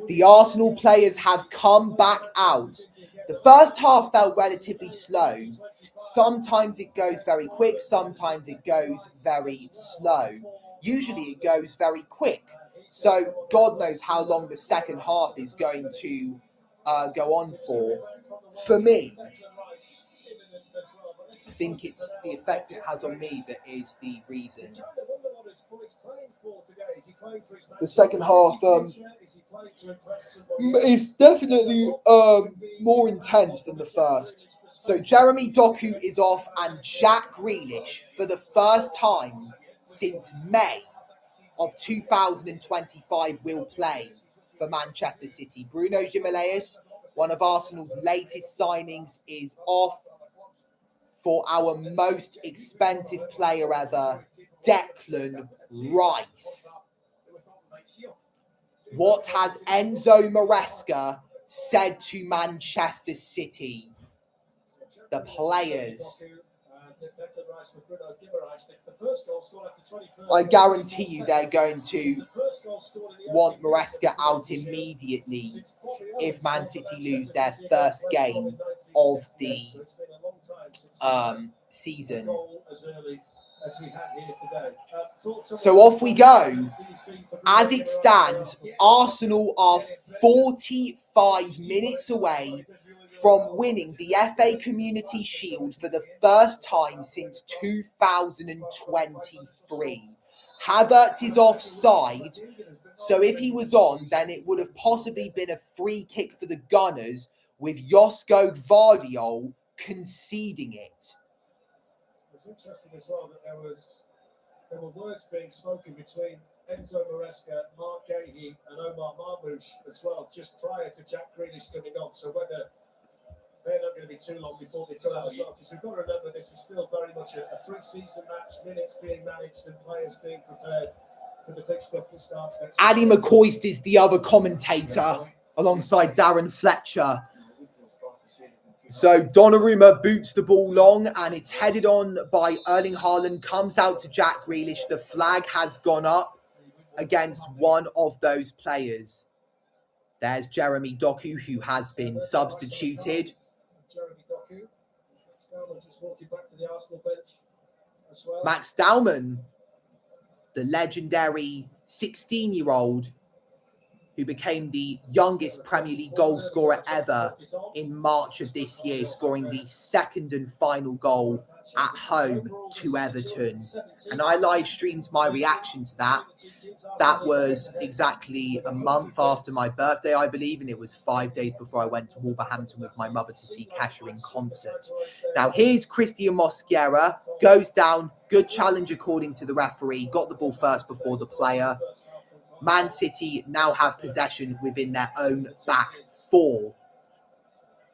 S1: The Arsenal players have come back out. The first half felt relatively slow. Sometimes it goes very quick, sometimes it goes very slow. Usually it goes very quick. So God knows how long the second half is going to go on for. For me, I think it's the effect it has on me that is the reason. the second half is definitely more intense than the first. So Jeremy Doku is off and Jack Grealish, for the first time since May of 2025, will play for Manchester City. Bruno Guimaraes, one of Arsenal's latest signings, is off for our most expensive player ever, Declan Rice. What has Enzo Maresca said to Manchester City? The players. I guarantee you they're going to want Maresca out immediately if Man City lose their first game of the season. So off we go. As it stands, Arsenal are 45 minutes away from winning the FA Community Shield for the first time since 2023. Havertz is offside, so if he was on, then it would have possibly been a free kick for the Gunners, with Josko Gvardiol conceding it.
S2: It was interesting as well that there were words being spoken between Enzo Maresca, Mark Gahey and Omar Marmoush as well, just prior to Jack Grealish coming on. So whether they're not going to be too long before they come out as well, because we've got to remember this is still very much a pre-season match, minutes being managed and players being prepared for the big stuff that starts next
S1: Addy McCoist is the other commentator alongside Darren Fletcher. So Donnarumma boots the ball long and it's headed on by Erling Haaland, comes out to Jack Grealish. The flag has gone up against one of those players. There's Jeremy Doku, who has been substituted.
S2: Jeremy Doku. Just walking back to the Arsenal bench as well.
S1: Max Dowman, the legendary 16-year-old who became the youngest Premier League goal scorer ever in March of this year, scoring the second and final goal at home to Everton. And I live streamed my reaction to that. That was exactly a month after my birthday, I believe, and it was 5 days before I went to Wolverhampton with my mother to see Kesha in concert. Now here's Christian Mosquera, goes down, good challenge according to the referee, got the ball first before the player. Man City now have possession within their own back four.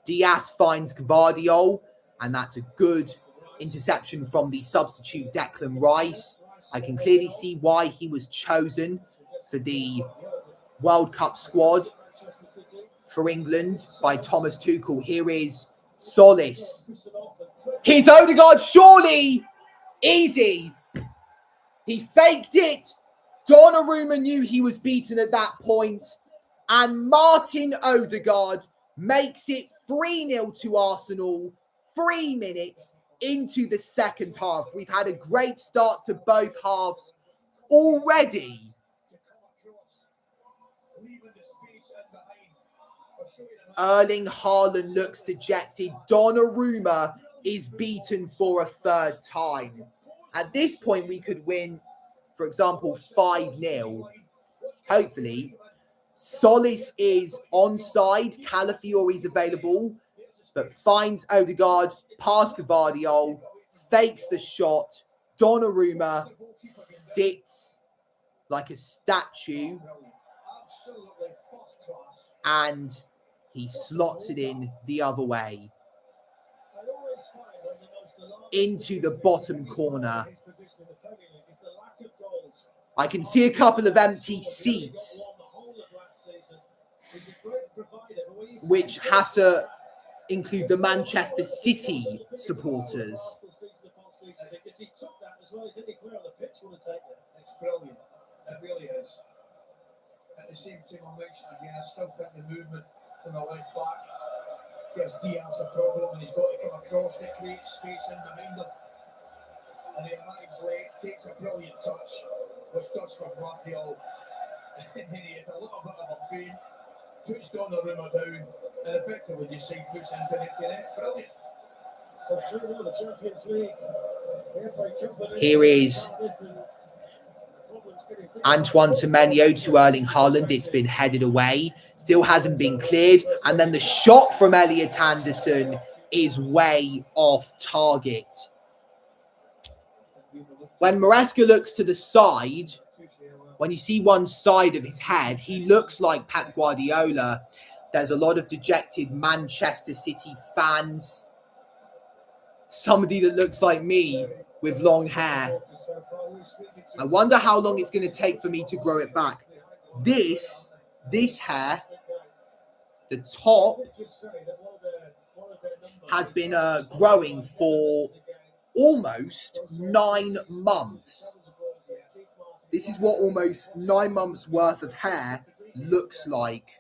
S1: Diaz finds Gvardiol, and that's a good interception from the substitute Declan Rice. I can clearly see why he was chosen for the World Cup squad for England by Thomas Tuchel. Here is Solis. Here's Odegaard, surely! Easy! He faked it. Donnarumma knew he was beaten at that point, and Martin Odegaard makes it 3-0 to Arsenal 3 minutes into the second half. We've had a great start to both halves already. Erling Haaland looks dejected. Donnarumma is beaten for a third time. At this point, we could win, for example, 5-0. Hopefully. Solis is onside. Calafiori's available, but finds Odegaard, past Gvardiol, fakes the shot. Donnarumma sits like a statue, and he slots it in the other way into the bottom corner. I can see a couple of empty seats, which have to include the Manchester City supporters.
S3: It's brilliant. It really is. At the same time, I mentioned again, I still think the movement from the left back gives Diaz a problem, and he's got to come across to create space in behind him. And he arrives late, takes a brilliant touch, which does for Gvardiol. And then he has a little bit of a feint, puts Donnarumma down, and effectively just side foots into the net. Brilliant.
S2: So through the Champions League.
S1: Here is Antoine Semenyo to Erling Haaland. It's been headed away. Still hasn't been cleared. And then the shot from Elliot Anderson is way off target. When Maresca looks to the side, when you see one side of his head, he looks like Pep Guardiola. There's a lot of dejected Manchester City fans. Somebody that looks like me with long hair. I wonder how long it's going to take for me to grow it back. This hair, the top, has been growing for almost 9 months. This is what almost 9 months worth of hair looks like.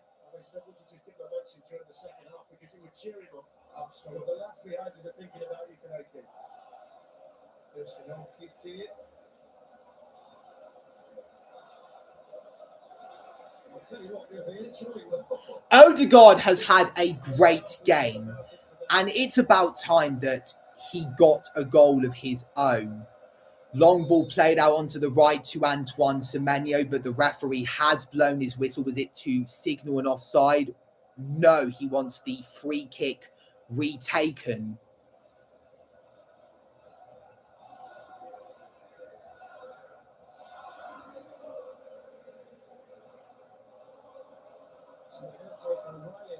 S1: Odegaard has had a great game, and it's about time that he got a goal of his own. Long ball played out onto the right to Antoine Semenyo, but the referee has blown his whistle. Was it to signal an offside? No, he wants the free kick retaken.
S2: So they're going to take a right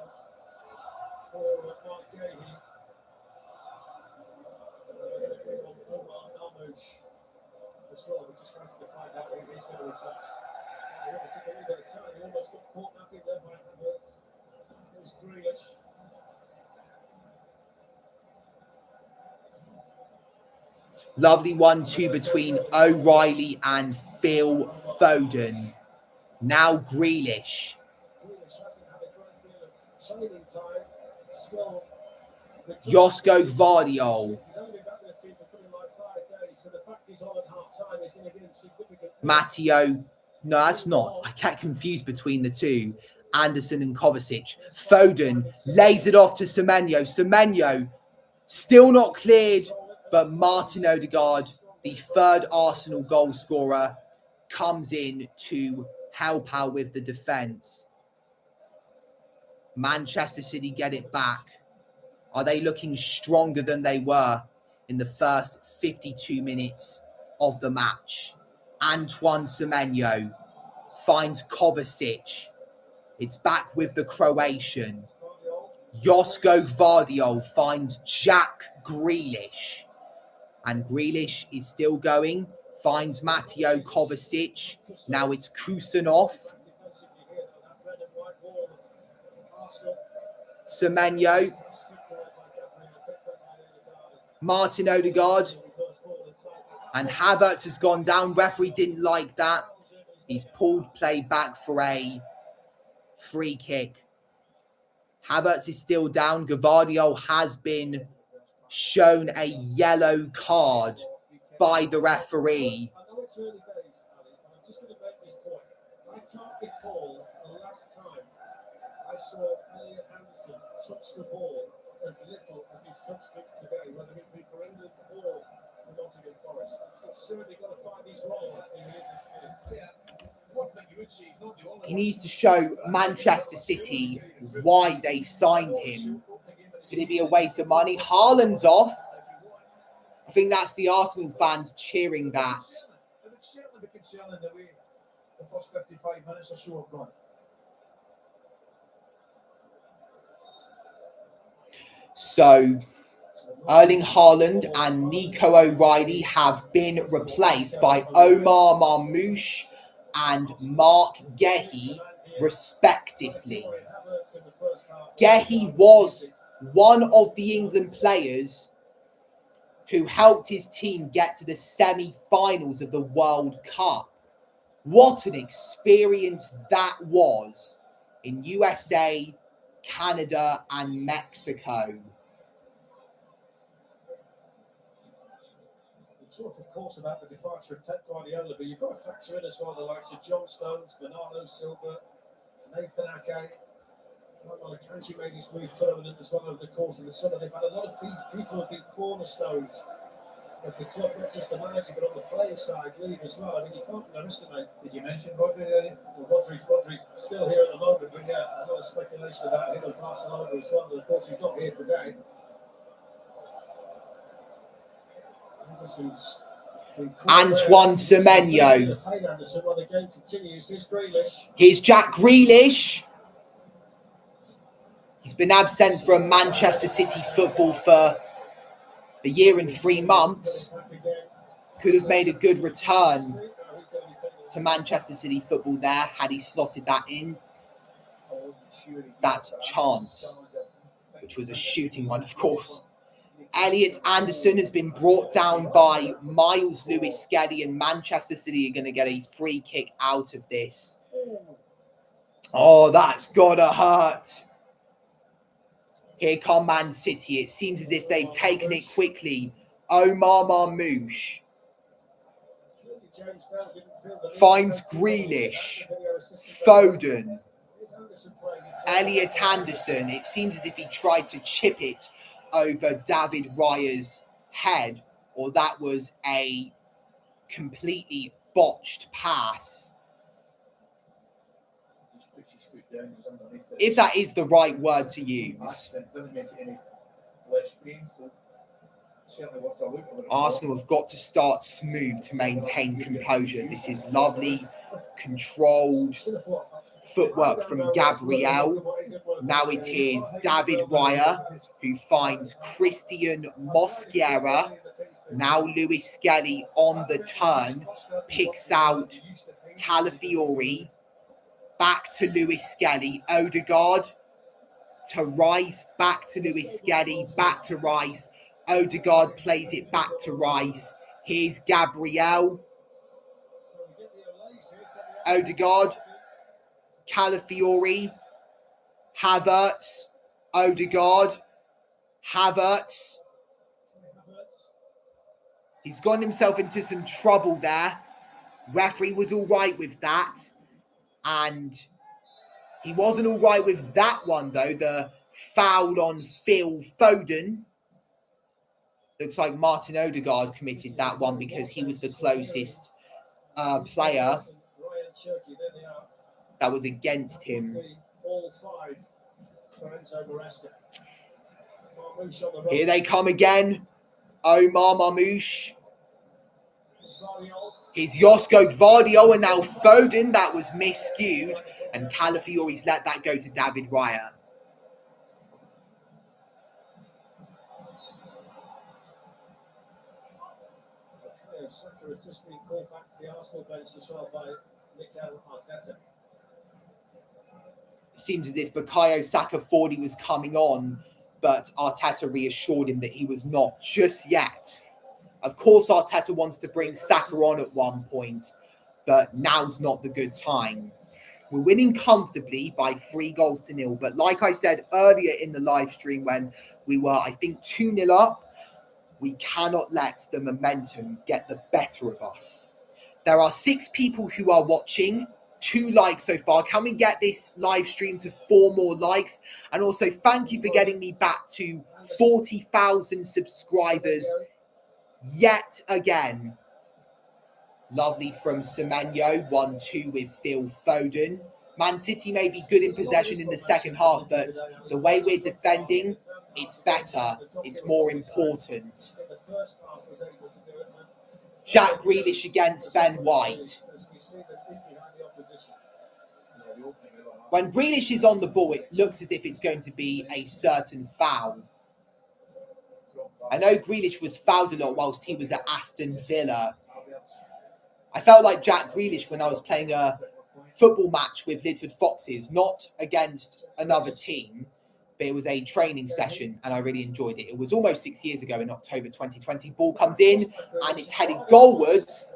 S2: for Mark Gahey. They're going to bring on Omar Al-Mouch as well. We're just trying to find out who he's going to replace. They want to take a little bit of time. He almost got caught nothing there by Havertz. There's Grealish.
S1: Lovely 1-2 between O'Reilly and Phil Foden. Now Grealish. Josko Gvardiol. Matteo. No, that's not. I get confused between the two. Anderson and Kovacic. Foden lays it off to Semenyo. Semenyo still not cleared, but Martin Odegaard, the third Arsenal goal scorer, comes in to help out with the defence. Manchester City get it back. Are they looking stronger than they were in the first 52 minutes of the match? Antoine Semenyo finds Kovacic. It's back with the Croatian. Josko Gvardiol finds Jack Grealish. And Grealish is still going. Finds Matteo Kovacic. Now it's Kusanov. Semenyo. Martin Odegaard. And Havertz has gone down. Referee didn't like that. He's pulled play back for a free kick. Havertz is still down. Gvardiol has been shown a yellow card by the referee.
S2: I know it's early days, Ali, but I'm just going to make this point. I can't recall the last time I saw Elliot Anderson touch the ball as little as he's touched it today, whether it be for England or for Nottingham Forest. He's certainly got to find his role in this team.
S1: He needs to show Manchester City why they signed him. Could it be a waste of money? Haaland's off. I think that's the Arsenal fans cheering that.
S3: It would certainly be concerning the way the first 55 minutes or so have gone.
S1: So Erling Haaland and Nico O'Reilly have been replaced by Omar Marmoush and Mark Gahey, respectively. Gahey was one of the England players who helped his team get to the semi-finals of the World Cup. What an experience that was in USA, Canada, and Mexico.
S2: We talk, of course, about the departure of Pep Guardiola, but you've got to factor in as well the likes of John Stones, Bernardo Silva, Nathan Ake. Akanji made his move permanent as well over the course of the summer. They've had a lot of people who've been cornerstones But the club, not just the manager, but on the playing side, leave as well. I mean, you can't underestimate.
S3: Did you mention Rodri there?
S2: Well, Rodri's still here at the moment, but yeah, a lot of speculation about him and Barcelona as well. But of course, he's not here today.
S1: Antoine Semenyo.
S2: While the game continues, here's Grealish.
S1: Here's Jack Grealish. He's been absent from Manchester City football for a year and 3 months. Could have made a good return to Manchester City football there had he slotted that in. That chance, which was a shooting one, of course. Elliot Anderson has been brought down by Miles Lewis-Skelly, and Manchester City are going to get a free kick out of this. Oh, that's gotta hurt. Here come Man City. It seems as if they've taken it quickly. Omar Marmoush finds Grealish. Foden. Elliot Anderson. It seems as if he tried to chip it over David Raya's head, or that was a completely botched pass. If that is the right word to use. Arsenal have got to start smooth to maintain composure. This is lovely, controlled footwork from Gabriel. Now it is David Raya who finds Christian Mosquera. Now Lewis-Skelly on the turn, picks out Calafiori. Back to Lewis-Skelly. Odegaard to Rice. Back to Lewis-Skelly. Back to Rice. Odegaard plays it back to Rice. Here's Gabriel. Odegaard. Calafiori. Havertz. Odegaard. Havertz. He's gotten himself into some trouble there. Referee was all right with that. And he wasn't all right with that one, though. The foul on Phil Foden. Looks like Martin Odegaard committed that one because he was the closest player that was against him. Here they come again. Omar Marmoush. Here's Josko Gvardiol, and now Foden. That was miscued, and Calafiori's let that go to David Raya.
S2: Saka has just been called back to the Arsenal bench as well by Mikel Arteta.
S1: It seems as if Bukayo Saka thought he was coming on, but Arteta reassured him that he was not just yet. Of course, Arteta wants to bring Saka on at one point, but now's not the good time. We're winning comfortably by 3-0, but like I said earlier in the live stream when we were, I think, 2-0 up, we cannot let the momentum get the better of us. There are 6 people who are watching, 2 likes so far. Can we get this live stream to 4 more likes? And also, thank you for getting me back to 40,000 subscribers yet again. Lovely from Semenyo, 1-2 with Phil Foden. Man City may be good in possession in the second half, but the way we're defending, it's better. It's more important. Jack Grealish against Ben White. When Grealish is on the ball, it looks as if it's going to be a certain foul. I know Grealish was fouled a lot whilst he was at Aston Villa. I felt like Jack Grealish when I was playing a football match with Lidford Foxes, not against another team, but it was a training session and I really enjoyed it. It was almost 6 years ago in October 2020. Ball comes in and it's headed goalwards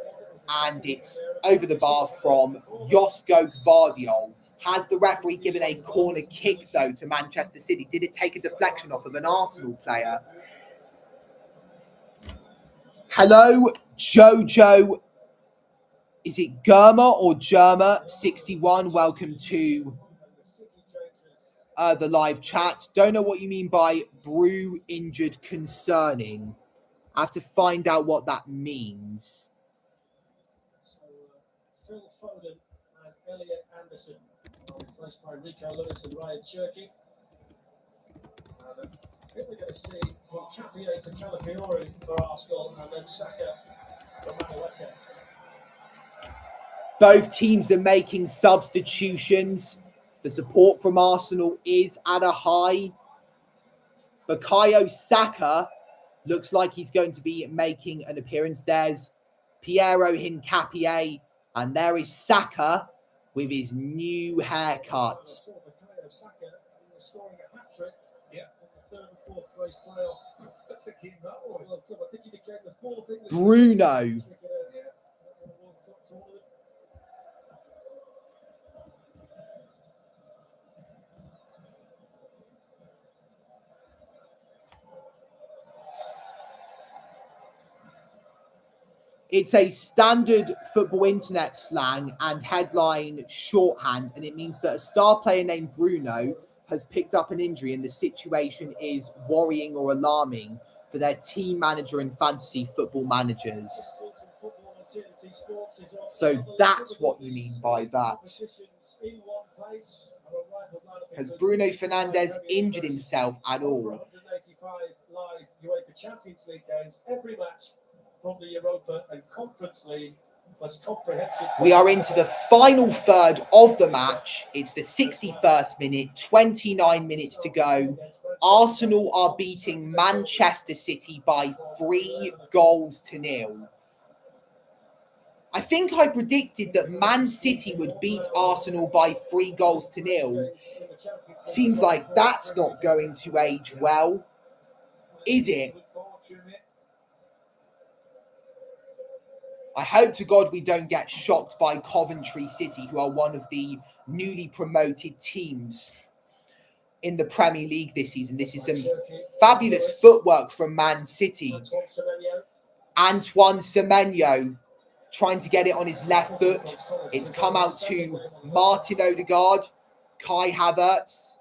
S1: and it's over the bar from Josko Gvardiol. Has the referee given a corner kick, though, to Manchester City? Did it take a deflection off of an Arsenal player? Hello, Jojo. Is it Germa or Germa 61? Welcome to the live chat. Don't know what you mean by brew injured concerning. I have to find out what that means.
S2: So, Phil Foden and Elliot Anderson are replaced by Rico Lewis and Ryan Cherky. And I think we're going to see Nketiah for Calafiori for Arsenal and then Saka for Madueke.
S1: Both teams are making substitutions. The support from Arsenal is at a high. Bukayo Saka looks like he's going to be making an appearance. There's Piero Hincapié, and there is Saka with his new haircut.
S2: Bukayo Saka scoring a hat-trick in the third and fourth place playoff. That's a key that was. I think he became the fourth English
S1: Bruno.
S2: World Cup tournament.
S1: It's a standard football internet slang and headline shorthand, and it means that a star player named Bruno has picked up an injury and the situation is worrying or alarming for their team manager and fantasy football managers. So that's what you mean by that. Has Bruno Fernandes injured himself at all?
S2: 185 live UEFA Champions League games, every match from the Europa and Conference League plus comprehensive.
S1: We are into the final third of the match. It's the 61st minute, 29 minutes to go. Arsenal are beating Manchester City by 3-0. I think I predicted that Man City would beat Arsenal by 3-0. Seems like that's not going to age well, is it? I hope to God we don't get shocked by Coventry City, who are one of the newly promoted teams in the Premier League this season. This is some fabulous footwork from Man City. Antoine Semenyo trying to get it on his left foot. It's come out to Martin Odegaard, Kai Havertz.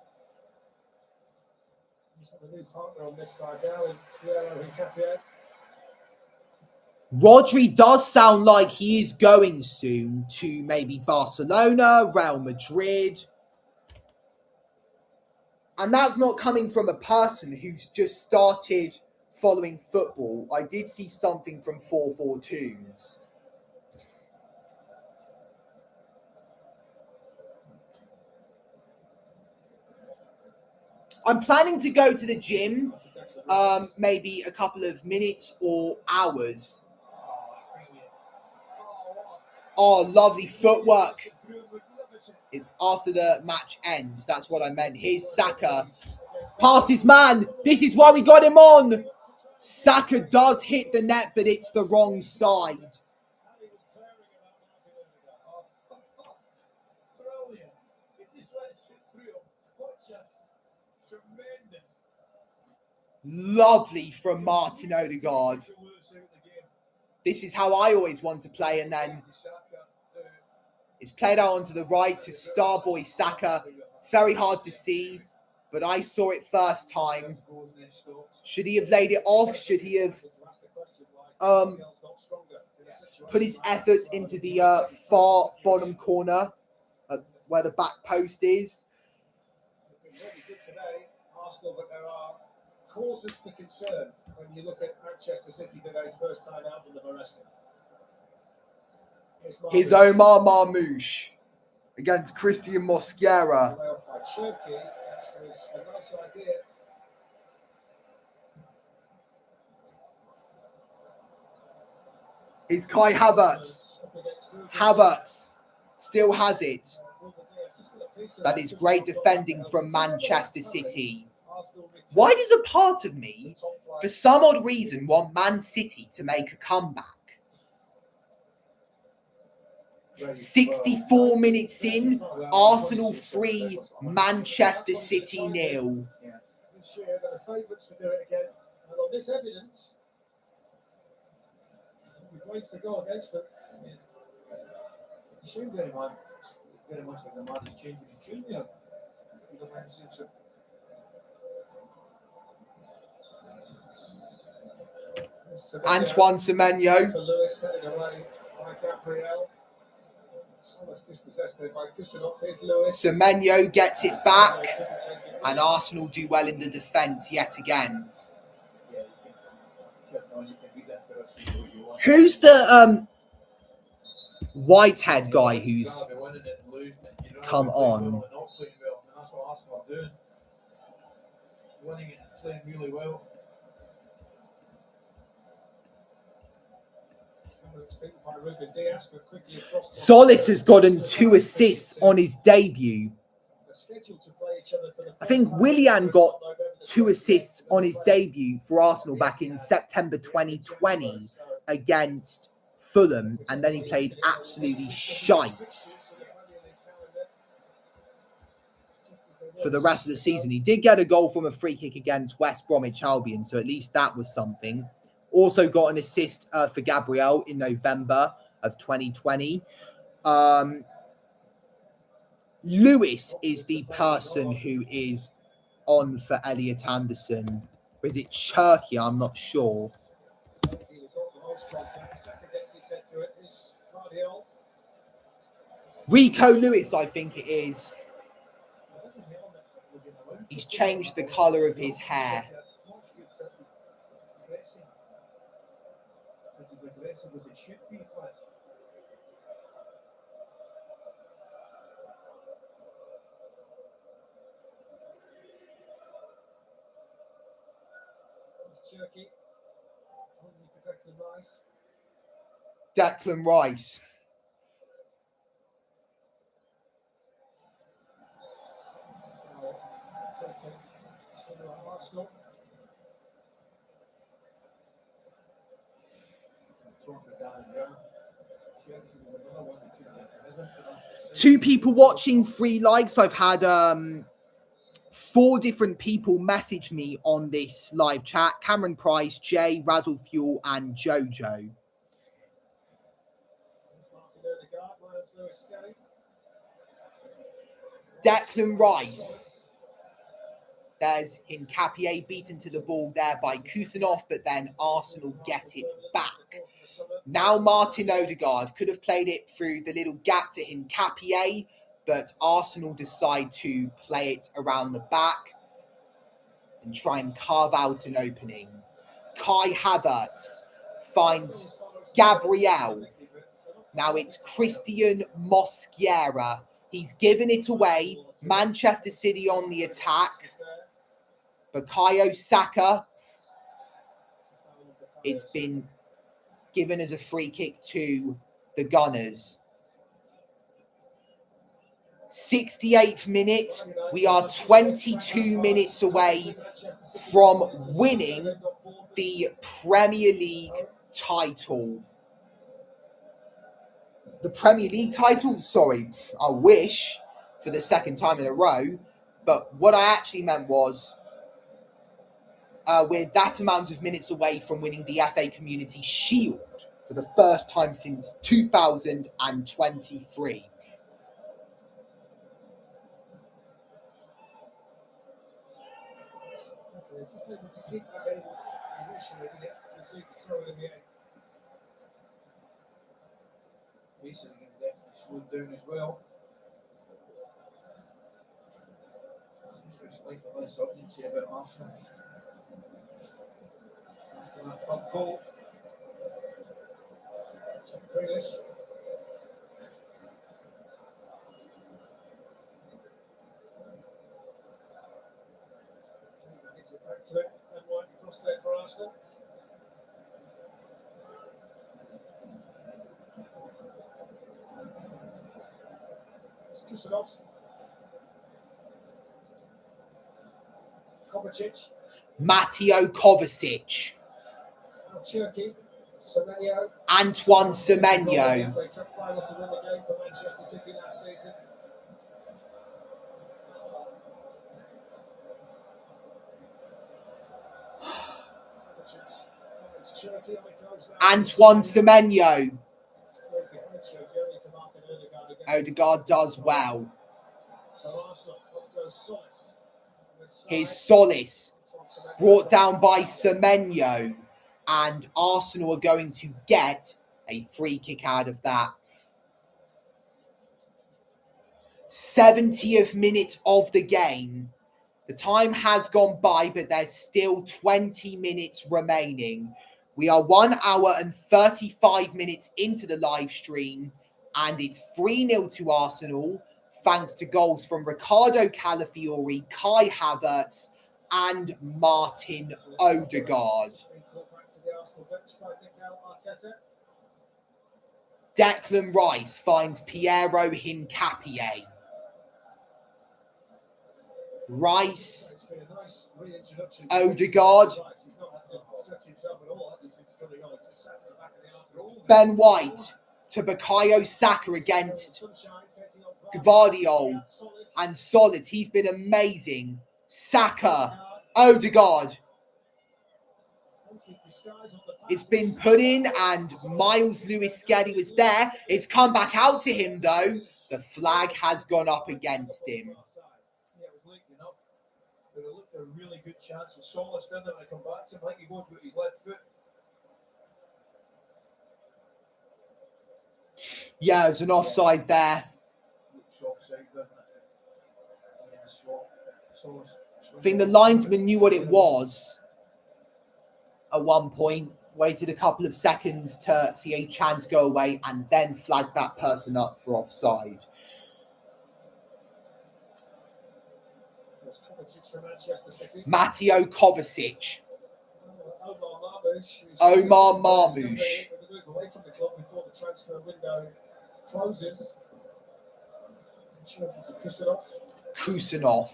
S2: He's got a new partner on this side now in Piero Hincapié.
S1: Rodri does sound like he is going soon to maybe Barcelona, Real Madrid. And that's not coming from a person who's just started following football. I did see something from 442s. I'm planning to go to the gym, maybe a couple of minutes or hours. Oh, lovely footwork. It's after the match ends. That's what I meant. Here's Saka. Past his man. This is why we got him on. Saka does hit the net, but it's the wrong side.
S3: Brilliant. It just lets it through. Watch us. Tremendous.
S1: Lovely from Martin Odegaard. This is how I always want to play, and then it's played out onto the right to Starboy Saka. It's very hard to see, but I saw it first time. Should he have laid it off? Should he have put his effort into the far bottom corner where the back post is?
S2: Arsenal, but there are causes for concern when you look at Manchester City today, first time out in the Maresca.
S1: Here's Omar Marmouche against Christian Mosquera.
S2: By Cherky, which was a nice idea.
S1: Is Kai Havertz. Havertz still has it. That is great defending from Manchester City. Why does a part of me, for some odd reason, want Man City to make a comeback? 64 minutes in, Arsenal 3, Manchester City 0.
S2: This year, they're the favourites to do it again. And on this evidence, we've waited to go against them.
S3: You seem very much like the man who's changing his tune there. You don't mind saying so.
S1: Antoine Semenyo.
S2: For Lewis, headed away by Gabriel. Solis dispossessed there by Kusanov. Here's Lewis.
S1: Semenyo gets it back, and Arsenal do well in the defence yet again.
S3: Yeah, you can read into this and do what you want.
S1: Who's the Whitehead guy who's
S3: You gotta be winning it and losing it. You don't
S1: come
S3: have to play
S1: on?
S3: well and not playing well, and that's what Arsenal are doing. Winning it and playing really well.
S1: Solis has gotten 2 assists on his debut. I think Willian got 2 assists on his debut for Arsenal back in September 2020 against Fulham, and then he played absolutely shite for the rest of the season. He did get a goal from a free kick against West Bromwich Albion, so at least that was something. Also got an assist for Gabriel in November of 2020. Lewis is the person who is on for Elliot Anderson. Or is it Cherky? I'm not sure. Rico Lewis, I think it is. He's changed the colour of his hair.
S3: This is aggressive as it should be, Fletch.
S2: Turkey.
S1: Declan Rice. Two people watching, 3 likes. I've had 4 different people message me on this live chat. Cameron Price, Jay, Razzle Fuel, and Jojo. Declan Rice. There's Hincapié beaten to the ball there by Kusanov, but then Arsenal get it back. Now Martin Odegaard could have played it through the little gap to Hincapié, but Arsenal decide to play it around the back and try and carve out an opening. Kai Havertz finds Gabriel. Now it's Christian Mosquera. He's given it away. Manchester City on the attack. Bukayo Saka. It's been given as a free kick to the Gunners. 68th minute. We are 22 minutes away from winning the Premier League title. The Premier League title? Sorry, I wish for the 2nd time in a row. But what I actually meant was we're that amount of minutes away from winning the FA Community Shield for the first time since 2023.
S2: Just able to keep that in initially to get to see the throw in the end.
S3: Mason against definitely slowed down as well. Seems to be slightly less urgency about Arsenal. After that front goal.
S2: Check Grealish. Gives it back to it and wide across there for Arsenal. It's Kusanov. Kovacic.
S1: Mateo Kovacic.
S2: Cherky. Semenyo.
S1: Antoine Semenyo.
S2: FA Cup final to win the game for Manchester City last season.
S1: Antoine Semenyo. Odegaard does well. Here's Solis. Brought down by Semenyo. and Arsenal are going to get a free kick out of that. 70th minute of the game. The time has gone by, but there's still 20 minutes remaining. We are 1 hour and 35 minutes into the live stream, and it's 3-0 to Arsenal, thanks to goals from Ricardo Calafiori, Kai Havertz, and Martin Odegaard. Declan Rice finds Piero Hincapié. Rice, Odegaard, Ben White to Bukayo Saka against Gvardiol and Solids. He's been amazing. Saka, Odegaard. It's been put in and Miles Lewis-Skelly was there. It's come back out to him though. The flag has gone up against him.
S3: But it looked a really good chance for Solis, didn't it, when I come back to him? I think he goes with his left foot.
S1: Yeah, there's an offside there.
S3: Looks offside, doesn't it? Yeah, Solis.
S1: I think the linesman knew what it was at one point, waited a couple of seconds to see a chance go away, and then flagged that person up for offside. Mateo Kovacic. Omar Marmoush.
S2: Away from the club before the transfer window closes.
S1: Kusanov.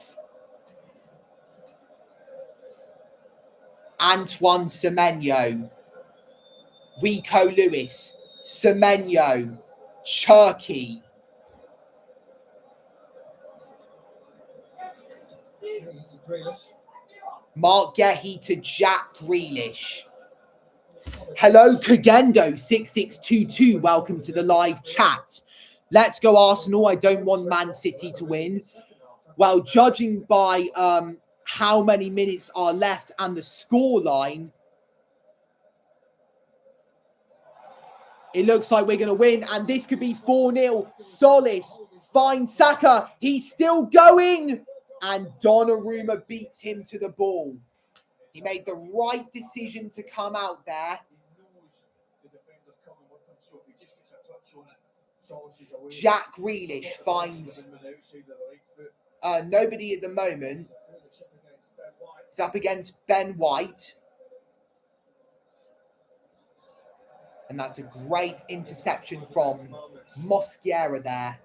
S1: Antoine Semenyo. Rico Lewis. Semenyo. Cherky. Mark Gehi to Jack Grealish. Hello, Kagendo 6622. Welcome to the live chat. Let's go Arsenal. I don't want Man City to win. Well, judging by how many minutes are left and the scoreline, it looks like we're going to win. And this could be 4-0. Solis finds Saka. He's still going. And Donnarumma beats him to the ball. He made the right decision to come out there. Jack Grealish finds nobody at the moment. He's up against Ben White. And that's a great interception from Mosquera there.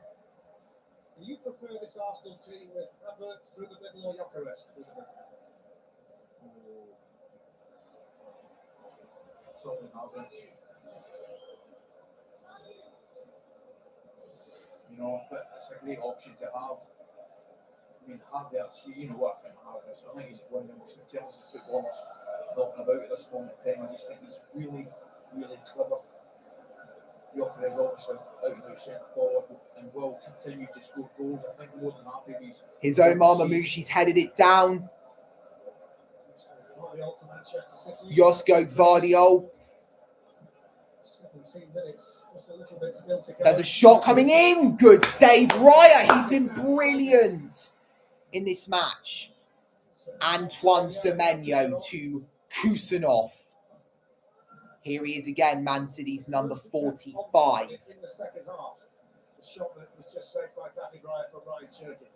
S2: Do you prefer this Arsenal team with Havertz through the middle or Gyökeres?
S3: Probably Havertz. You know, but it's a great option to have. I mean, Havertz, you know what I think of Havertz. I think he's one of the most intelligent footballers knocking about at this moment in time. I just think he's really, really clever. Gyökeres obviously out and out centre forward and will continue to score goals. I think more than happy with
S1: his Omar Mamouche, he's headed it down. Josko Gvardiol.
S2: 17 minutes, just a little bit still to go.
S1: There's a shot coming in. Good save, Raya. He's been brilliant in this match. Antoine Semenyo to Kusanov. Here he is again, Man City's number 45.
S2: In the second half, the shot that was just saved by David Raya from Ryan Cherky.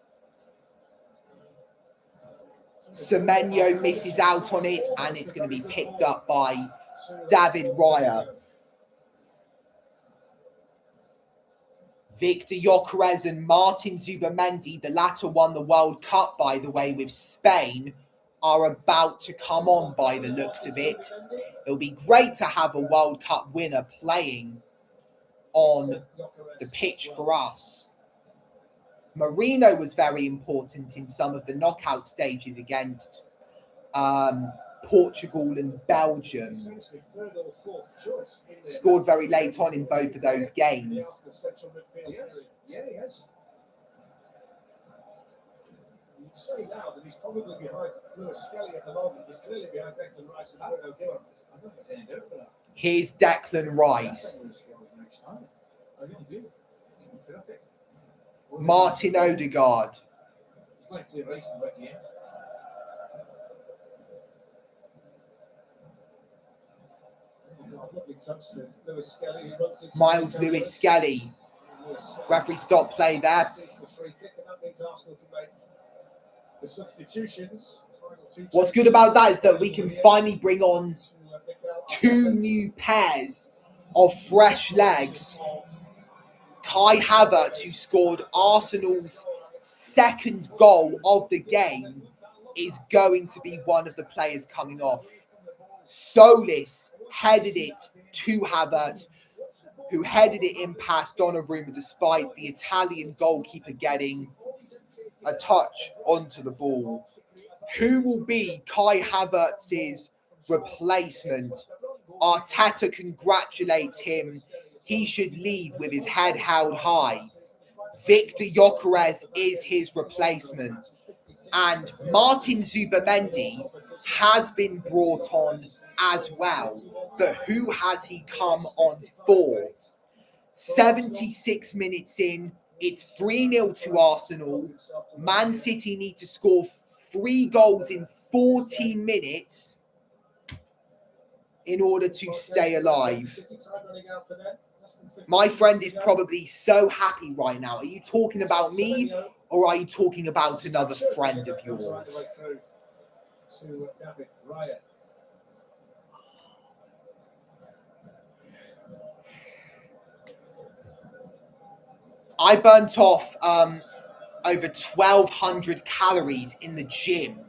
S1: Semenyo misses out on it, and it's going to be picked up by David Raya. Victor Gyökeres and Martin Zubimendi, the latter won the World Cup, by the way, with Spain, are about to come on by the looks of it. It'll be great to have a World Cup winner playing on the pitch for us. Marino was very important in some of the knockout stages against Portugal and Belgium. Scored very late on in both of those games.
S3: Yeah, he is.
S2: You'd say now that he's probably behind Lewis Skelly at the moment. He's clearly behind Declan Rice and Bruno Gillen.
S3: I'm don't think there's any doubt about that.
S1: Here's Declan Rice.
S3: I think those skills are outstanding. I really do. He's been terrific.
S1: Martin Odegaard.
S3: He's going to play Rice in the big games.
S2: Lovely touch to Lewis Skelly, who runs into
S1: Miles Lewis Skelly. Referee stop play there.
S2: Takes the free kick, and that means Arsenal can make the substitutions. Final two
S1: What's good about that is that we can finally bring on 2 new pairs of fresh legs. Kai Havertz, who scored Arsenal's second goal of the game, is going to be one of the players coming off. Solis headed it to Havertz, who headed it in past Donnarumma despite the Italian goalkeeper getting a touch onto the ball. Who will be Kai Havertz's replacement? Arteta congratulates him. He should leave with his head held high. Victor Gyökeres is his replacement. And Martin Zubimendi has been brought on as well. But who has he come on for? 76 minutes in, it's 3-0 to Arsenal. Man City need to score 3 goals in 14 minutes in order to stay alive. My friend is probably so happy right now. Are you talking about me, or are you talking about another friend of yours? I burnt off over 1,200 calories in the gym.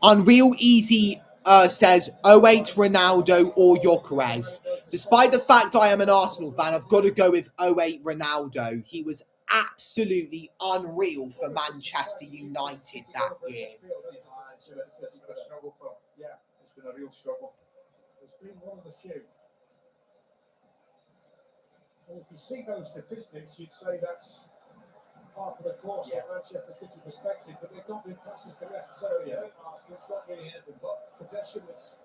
S1: Unreal Easy says 08 Ronaldo or Gyökeres. Despite the fact I am an Arsenal fan, I've got to go with 08 Ronaldo. He was absolutely unreal for Manchester United that year.
S3: It's been a struggle for him. Yeah, it's been a real struggle.
S2: It's been one of the few. Well, if you see those statistics, you'd say that's part of the course from Manchester City perspective, but they've not been passes to necessarily hurt Arsenal. It's not really anything but possession. It's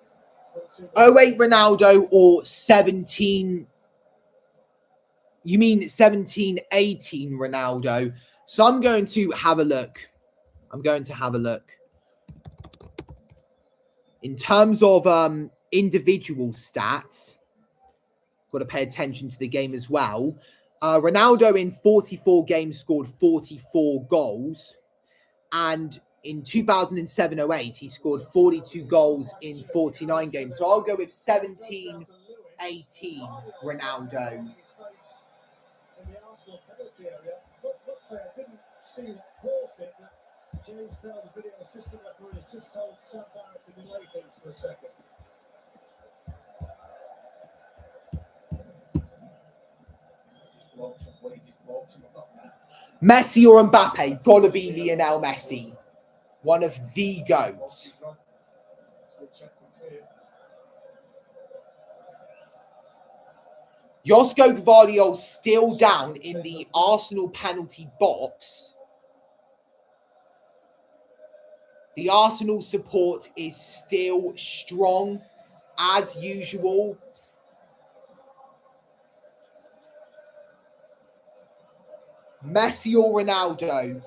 S1: 08 Ronaldo or 17. You mean 17-18 Ronaldo? So I'm going to have a look. In terms of individual stats, got to pay attention to the game as well. Ronaldo in 44 games scored 44 goals. And in 2007-08, he scored 42 goals in 49 games. So I'll go with 17-18 Ronaldo.
S2: in the Arsenal penalty area. Let's say I didn't see what caused it, but James Bell, the video assistant referee, has just told Sam Barrett to delay things for a second.
S1: Messi or Mbappe? Gotta be Lionel Messi. One of the GOATs. Josko Gvardiol still down in the Arsenal penalty box. The Arsenal support is still strong as usual. Messi or Ronaldo?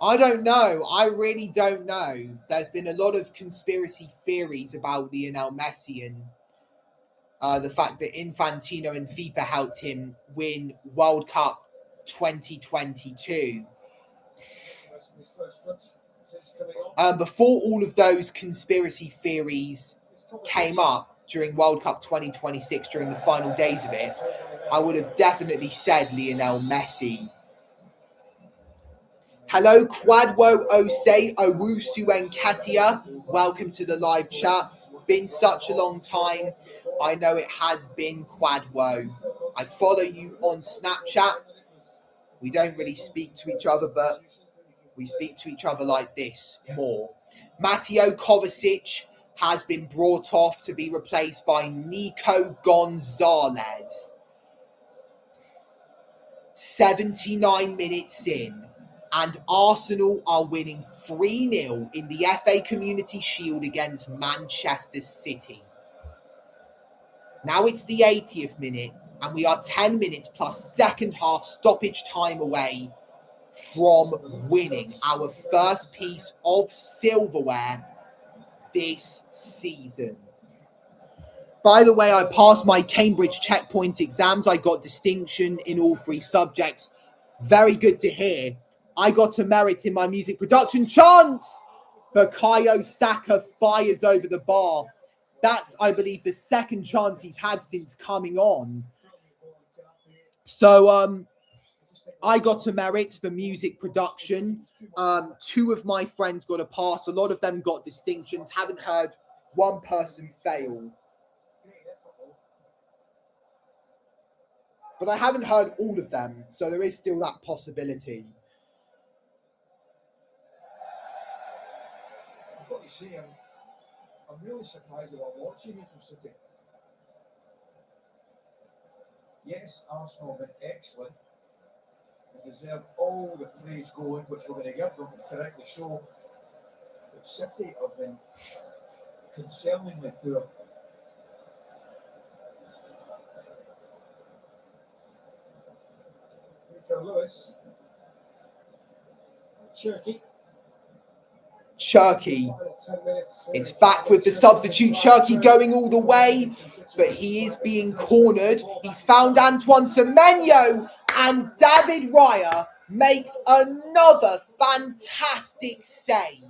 S1: I don't know. I really don't know. There's been a lot of conspiracy theories about Lionel Messi and the fact that Infantino and FIFA helped him win World Cup 2022. Before all of those conspiracy theories came up during World Cup 2026, during the final days of it, I would have definitely said Lionel Messi. Hello, Kwadwo Osei Owusu and Katia. Welcome to the live chat. Been such a long time. I know it has been, Kwadwo. I follow you on Snapchat. We don't really speak to each other, but we speak to each other like this more. Matteo Kovacic has been brought off to be replaced by Nico Gonzalez. 79 minutes in. and Arsenal are winning 3-0 in the FA Community Shield against Manchester City. Now it's the 80th minute, and we are 10 minutes plus second half stoppage time away from winning our first piece of silverware this season. By the way, I passed my Cambridge checkpoint exams. I got distinction in all 3 subjects. Very good to hear. I got a merit in my music production. Chance! Bukayo Saka fires over the bar. That's, I believe, the second chance he's had since coming on. So, I got a merit for music production. 2 of my friends got a pass. A lot of them got distinctions. Haven't heard one person fail. But I haven't heard all of them, so there is still that possibility.
S3: I've got to say, I'm really surprised at what I'm watching here from City. Yes, Arsenal have been excellent and deserve all the praise going, which we're going to give them, correctly so. But City have been concerningly poor.
S2: Lewis.
S1: Cherky. It's back with the substitute. Cherky going all the way, but he is being cornered. He's found Antoine Semenyo, and David Raya makes another fantastic save.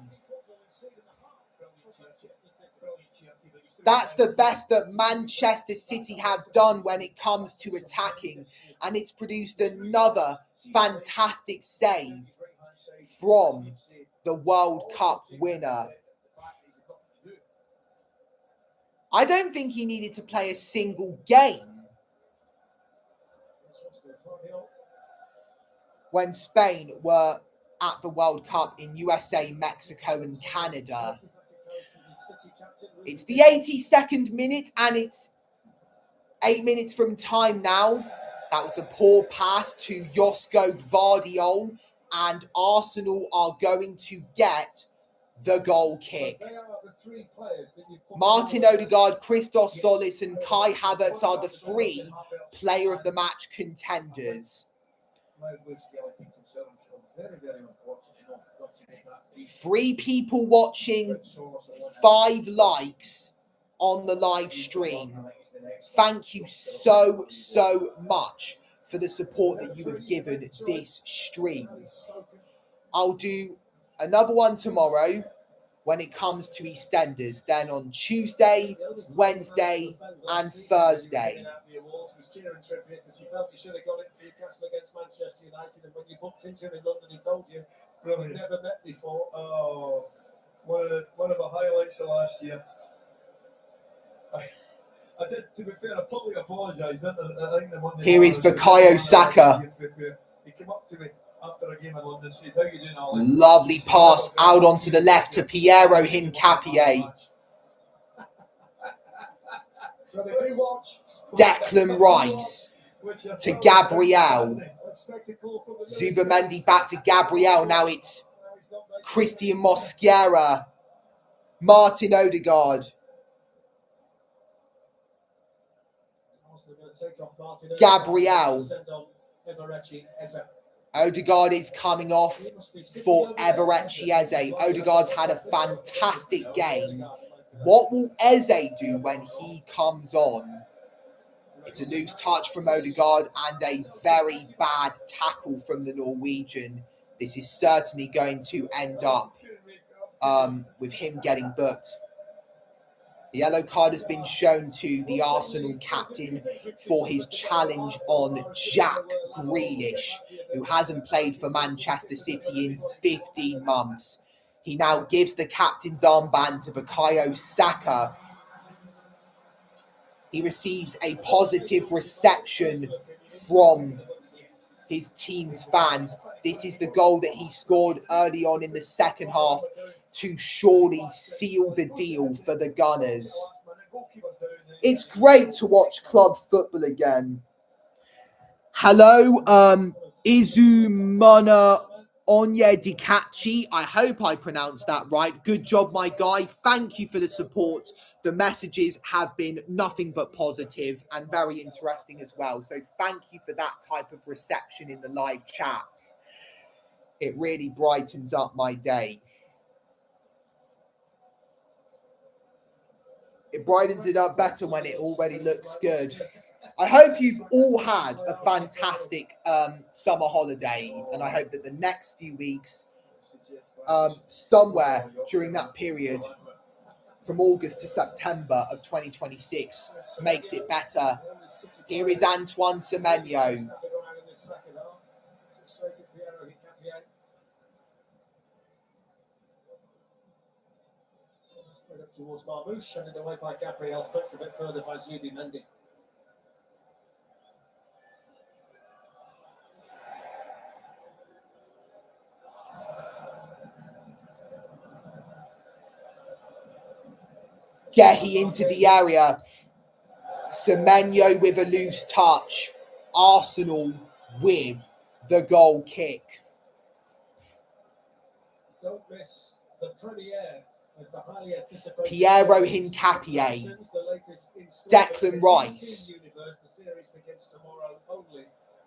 S1: That's the best that Manchester City have done when it comes to attacking, and it's produced another fantastic save from the World Cup winner. I don't think he needed to play a single game when Spain were at the World Cup in USA, Mexico and Canada. It's the 82nd minute and it's 8 minutes from time now. That was a poor pass to Josko Gvardiol, and Arsenal are going to get the goal kick. Martin Odegaard, Christos Solis and Kai Havertz are the 3 player of the match contenders. 3 people watching, 5 likes on the live stream. Thank you so much for the support that you have given this stream. I'll do another one tomorrow when it comes to EastEnders, then on Tuesday, Wednesday and Thursday.
S3: Oh, one of the highlights of last year. I did, to be fair, I probably apologised.
S1: Here is Bukayo Saka.
S3: He came up to me after a game in London, said, "How you doing, Alan?"
S1: Lovely pass out onto the left to Piero Hincapié. Declan Rice to Gabriel. Zubamendi back to Gabriel. Now it's Christian Mosquera. Martin Odegaard. Gabriel. Odegaard is coming off for Eberechi Eze. Odegaard's had a fantastic game. What will Eze do when he comes on? It's a loose touch from Odegaard and a very bad tackle from the Norwegian. This is certainly going to end up with him getting booked. The yellow card has been shown to the Arsenal captain for his challenge on Jack Grealish, who hasn't played for Manchester City in 15 months. He now gives the captain's armband to Bukayo Saka. He receives a positive reception from his team's fans. This is the goal that he scored early on in the second half to surely seal the deal for the Gunners. It's great to watch club football again. Hello, Izumana Onyedikachi. I hope I pronounced that right. Good job, my guy. Thank you for the support. The messages have been nothing but positive and very interesting as well. So thank you for that type of reception in the live chat. It really brightens up my day. It brightens it up better when it already looks good. I hope you've all had a fantastic summer holiday, and I hope that the next few weeks, somewhere during that period, from August to September of 2026, makes it better. Here is Antoine Semenyo.
S2: Up towards Marmouche, headed away by Gabriel, flicked a bit further by Zudi Mendy.
S1: Gehi into the area. Semenyo with a loose touch. Arsenal with the goal kick.
S2: Don't miss the premiere of the highly anticipated
S1: Piero Hincapié. Declan Rice.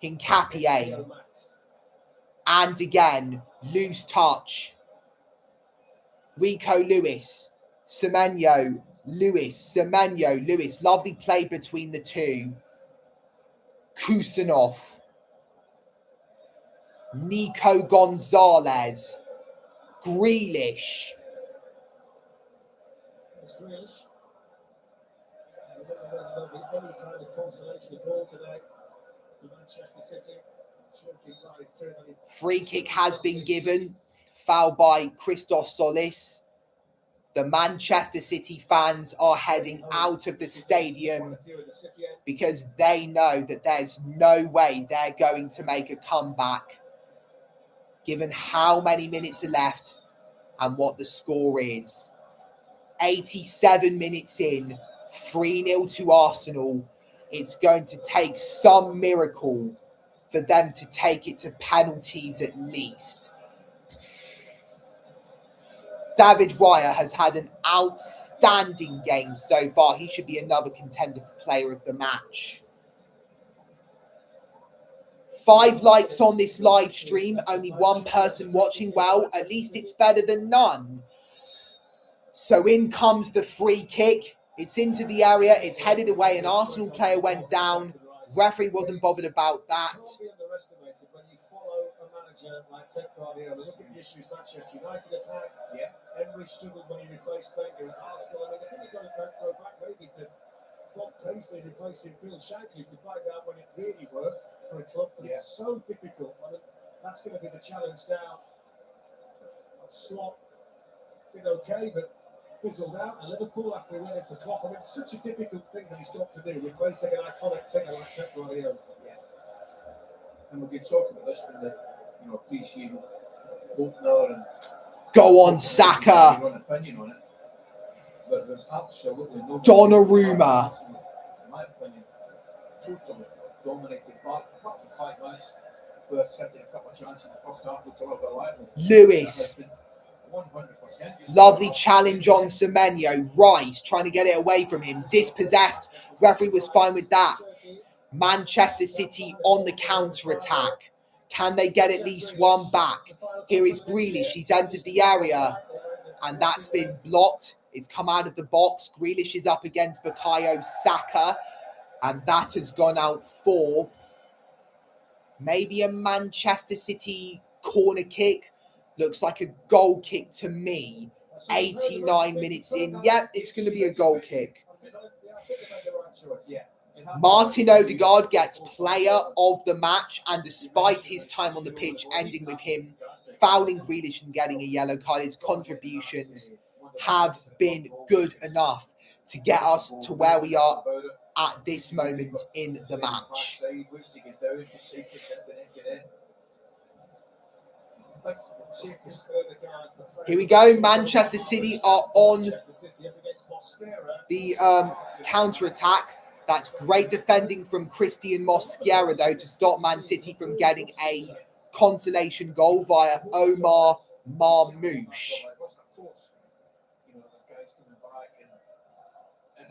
S1: Hincapié. And again, loose touch. Rico Lewis. Semenyo. Lewis. Semenyo. Lewis. Lovely play between the two. Kusanov. Nico Gonzalez. Grealish.
S2: It's Grealish. I don't know whether there'll be any kind of consolation at all today for Manchester City.
S1: Free kick has been given. Foul by Christoph Solis. The Manchester City fans are heading out of the stadium because they know that there's no way they're going to make a comeback given how many minutes are left and what the score is. 87 minutes in, 3-0 to Arsenal. It's going to take some miracle for them to take it to penalties at least. David Raya has had an outstanding game so far. He should be another contender for player of the match. 5 likes on this live stream, only 1 person watching. Well, at least it's better than none. So in comes the free kick. It's into the area. It's headed away. An Arsenal player went down. Referee wasn't bothered about that.
S2: Not be underestimated when you follow a manager like Pep Guardiola. Look at the issues Manchester United have had. Yeah. Emery struggled when he replaced Wenger at Arsenal. I mean, I think you've got to go back maybe to Bob Paisley replacing Bill Shankly to find out when it really worked for a club. But it's so difficult. I mean, that's going to be the challenge now. Slot did okay, but fizzled out. And Liverpool, after he went in for Klopp, I mean, it's such a difficult thing that he's got to do, replacing an iconic figure like Pep Guardiola.
S3: Yeah. And we could talk about this in the pre-season opener and
S1: go on, Saka.
S3: Your own opinion on it, but there's absolutely no
S1: Donnarumma.
S3: in my opinion, totally dominated. Apart from 5 minutes, where City a couple of chances in the first half looked a little bit lively.
S1: Lewis.
S3: 100%.
S1: Lovely challenge on Semenyo. Rice trying to get it away from him. Dispossessed. Referee was fine with that. Manchester City on the counter-attack. Can they get at least one back? Here is Grealish. He's entered the area. And that's been blocked. It's come out of the box. Grealish is up against Bukayo Saka. And that has gone out for maybe a Manchester City corner kick. Looks like a goal kick to me. 89 minutes in. Yep, it's going to be a goal kick. Martin Odegaard gets player of the match, and despite his time on the pitch ending with him fouling Grealish and getting a yellow card, his contributions have been good enough to get us to where we are at this moment in the match. Here we go. Manchester City are on the counter-attack. That's great defending from Christian Mosquera, though, to stop Man City from getting a consolation goal via Omar Marmouche.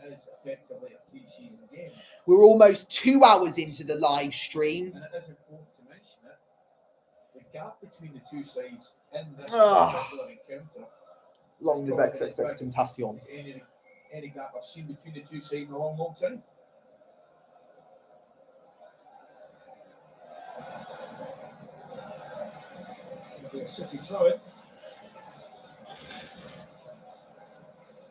S3: It is effectively a pre-season game.
S1: We're almost 2 hours into the live stream.
S3: And it is important to mention it. The gap between the two sides in this
S1: Ah.
S3: particular encounter.
S1: Long the Vex Temptation.
S3: Any gap I've seen between the two sides in a long, long time.
S2: It's going to be a City throw-in.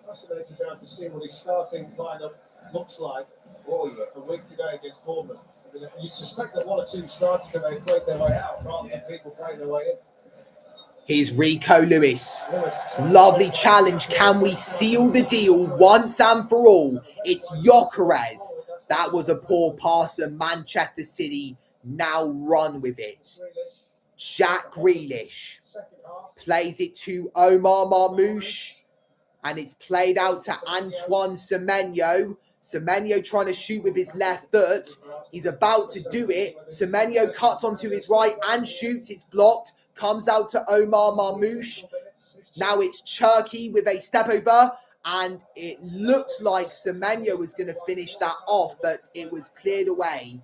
S2: Fascinated now to see what his starting lineup looks like a week today against Bournemouth. I mean, you'd suspect that one or two starters today played their way out rather than people playing their way in.
S1: Here's Rico Lewis. Lovely challenge. Can we seal the deal once and for all? It's Gyökeres. That was a poor pass, and Manchester City now run with it. Jack Grealish plays it to Omar Marmouche, and it's played out to Antoine Semenyo. Semenyo trying to shoot with his left foot. He's about to do it. Semenyo cuts onto his right and shoots. It's blocked. Comes out to Omar Marmouche. Now it's Cherki with a step over, and it looks like Semenyo was going to finish that off, but it was cleared away.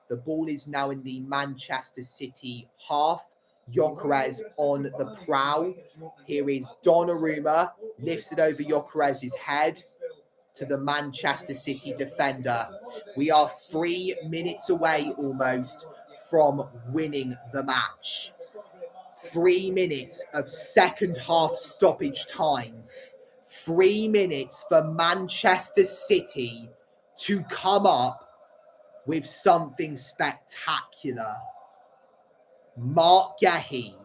S1: The ball is now in the Manchester City half. Gyökeres on the prowl. Here is Donnarumma. Lifts it over Gyökeres' head to the Manchester City defender. We are 3 minutes away almost from winning the match. 3 minutes of second half stoppage time. 3 minutes for Manchester City to come up with something spectacular. Mark Gehi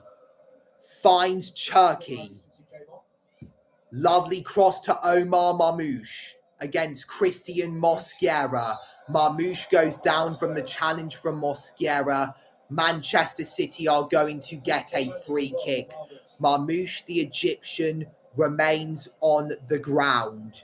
S1: finds Cherki. Lovely cross to Omar Marmouche against Christian Mosquera. Marmouche goes down from the challenge from Mosquera. Manchester City are going to get a free kick. Marmouche, the Egyptian, remains on the ground.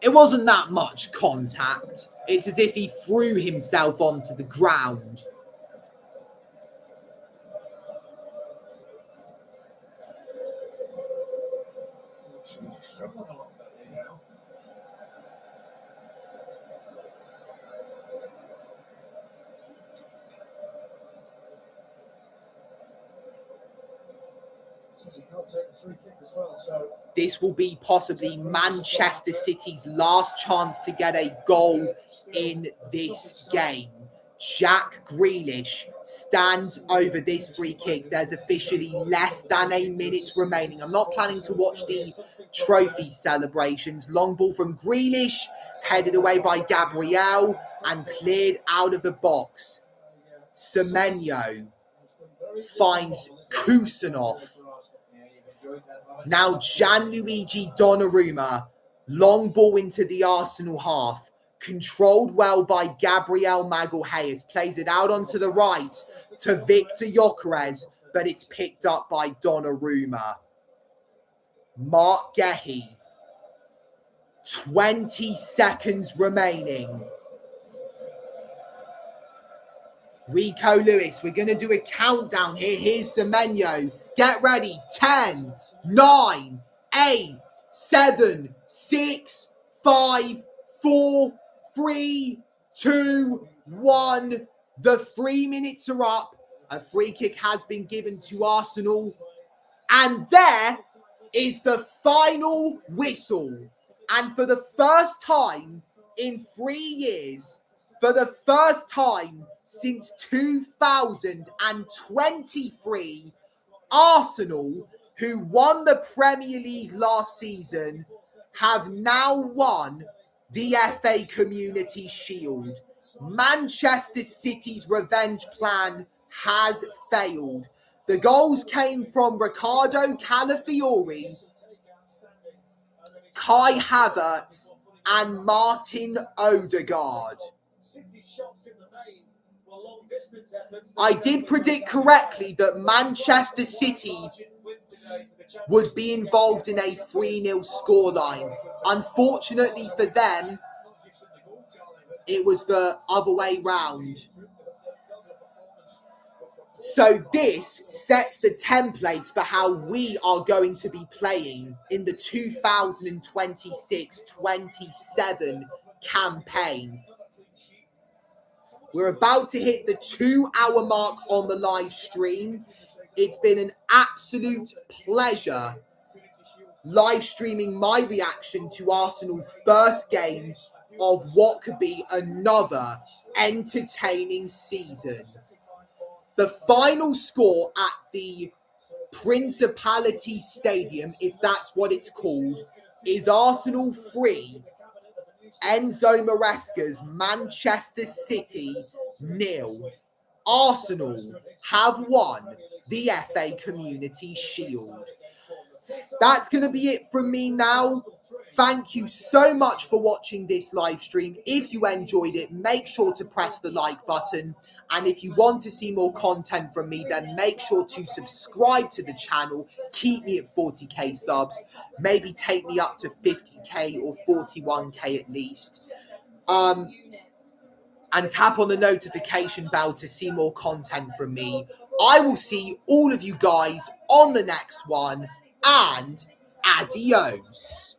S1: It wasn't that much contact. It's as if he threw himself onto the ground.
S3: Struggling a little bit there, you know.
S2: Says he can't take the free kick as well, so
S1: This will be possibly Manchester City's last chance to get a goal in this game. Jack Grealish stands over this free kick. There's officially less than a minute remaining. I'm not planning to watch the trophy celebrations. Long ball from Grealish, headed away by Gabriel and cleared out of the box. Semenyo finds Kusanov. Now Gianluigi Donnarumma, long ball into the Arsenal half, controlled well by Gabriel Magalhaes, plays it out onto the right to Victor Gyökeres, but it's picked up by Donnarumma. Mark Gehi, 20 seconds remaining. Rico Lewis, we're going to do a countdown here. Here's Semenyo. Get ready. 10, 9, 8, 7, 6, 5, 4, 3, 2, 1. The 3 minutes are up. A free kick has been given to Arsenal. And there is the final whistle. And for the first time in 3 years, for the first time since 2023, Arsenal, who won the Premier League last season, have now won the FA Community Shield. Manchester City's revenge plan has failed. The goals came from Riccardo Calafiori, Kai Havertz, and Martin Odegaard. I did predict correctly that Manchester City would be involved in a 3-0 scoreline. Unfortunately for them, it was the other way round. So this sets the template for how we are going to be playing in the 2026-27 campaign. We're about to hit the 2-hour mark on the live stream. It's been an absolute pleasure live streaming my reaction to Arsenal's first game of what could be another entertaining season. The final score at the Principality Stadium, if that's what it's called, is Arsenal 3, Enzo Maresca's Manchester City 0. Arsenal have won the FA Community Shield. That's going to be it from me now. Thank you so much for watching this live stream. If you enjoyed it, make sure to press the like button. And if you want to see more content from me, then make sure to subscribe to the channel. Keep me at 40k subs. Maybe take me up to 50k or 41k at least. And tap on the notification bell to see more content from me. I will see all of you guys on the next one, and adios.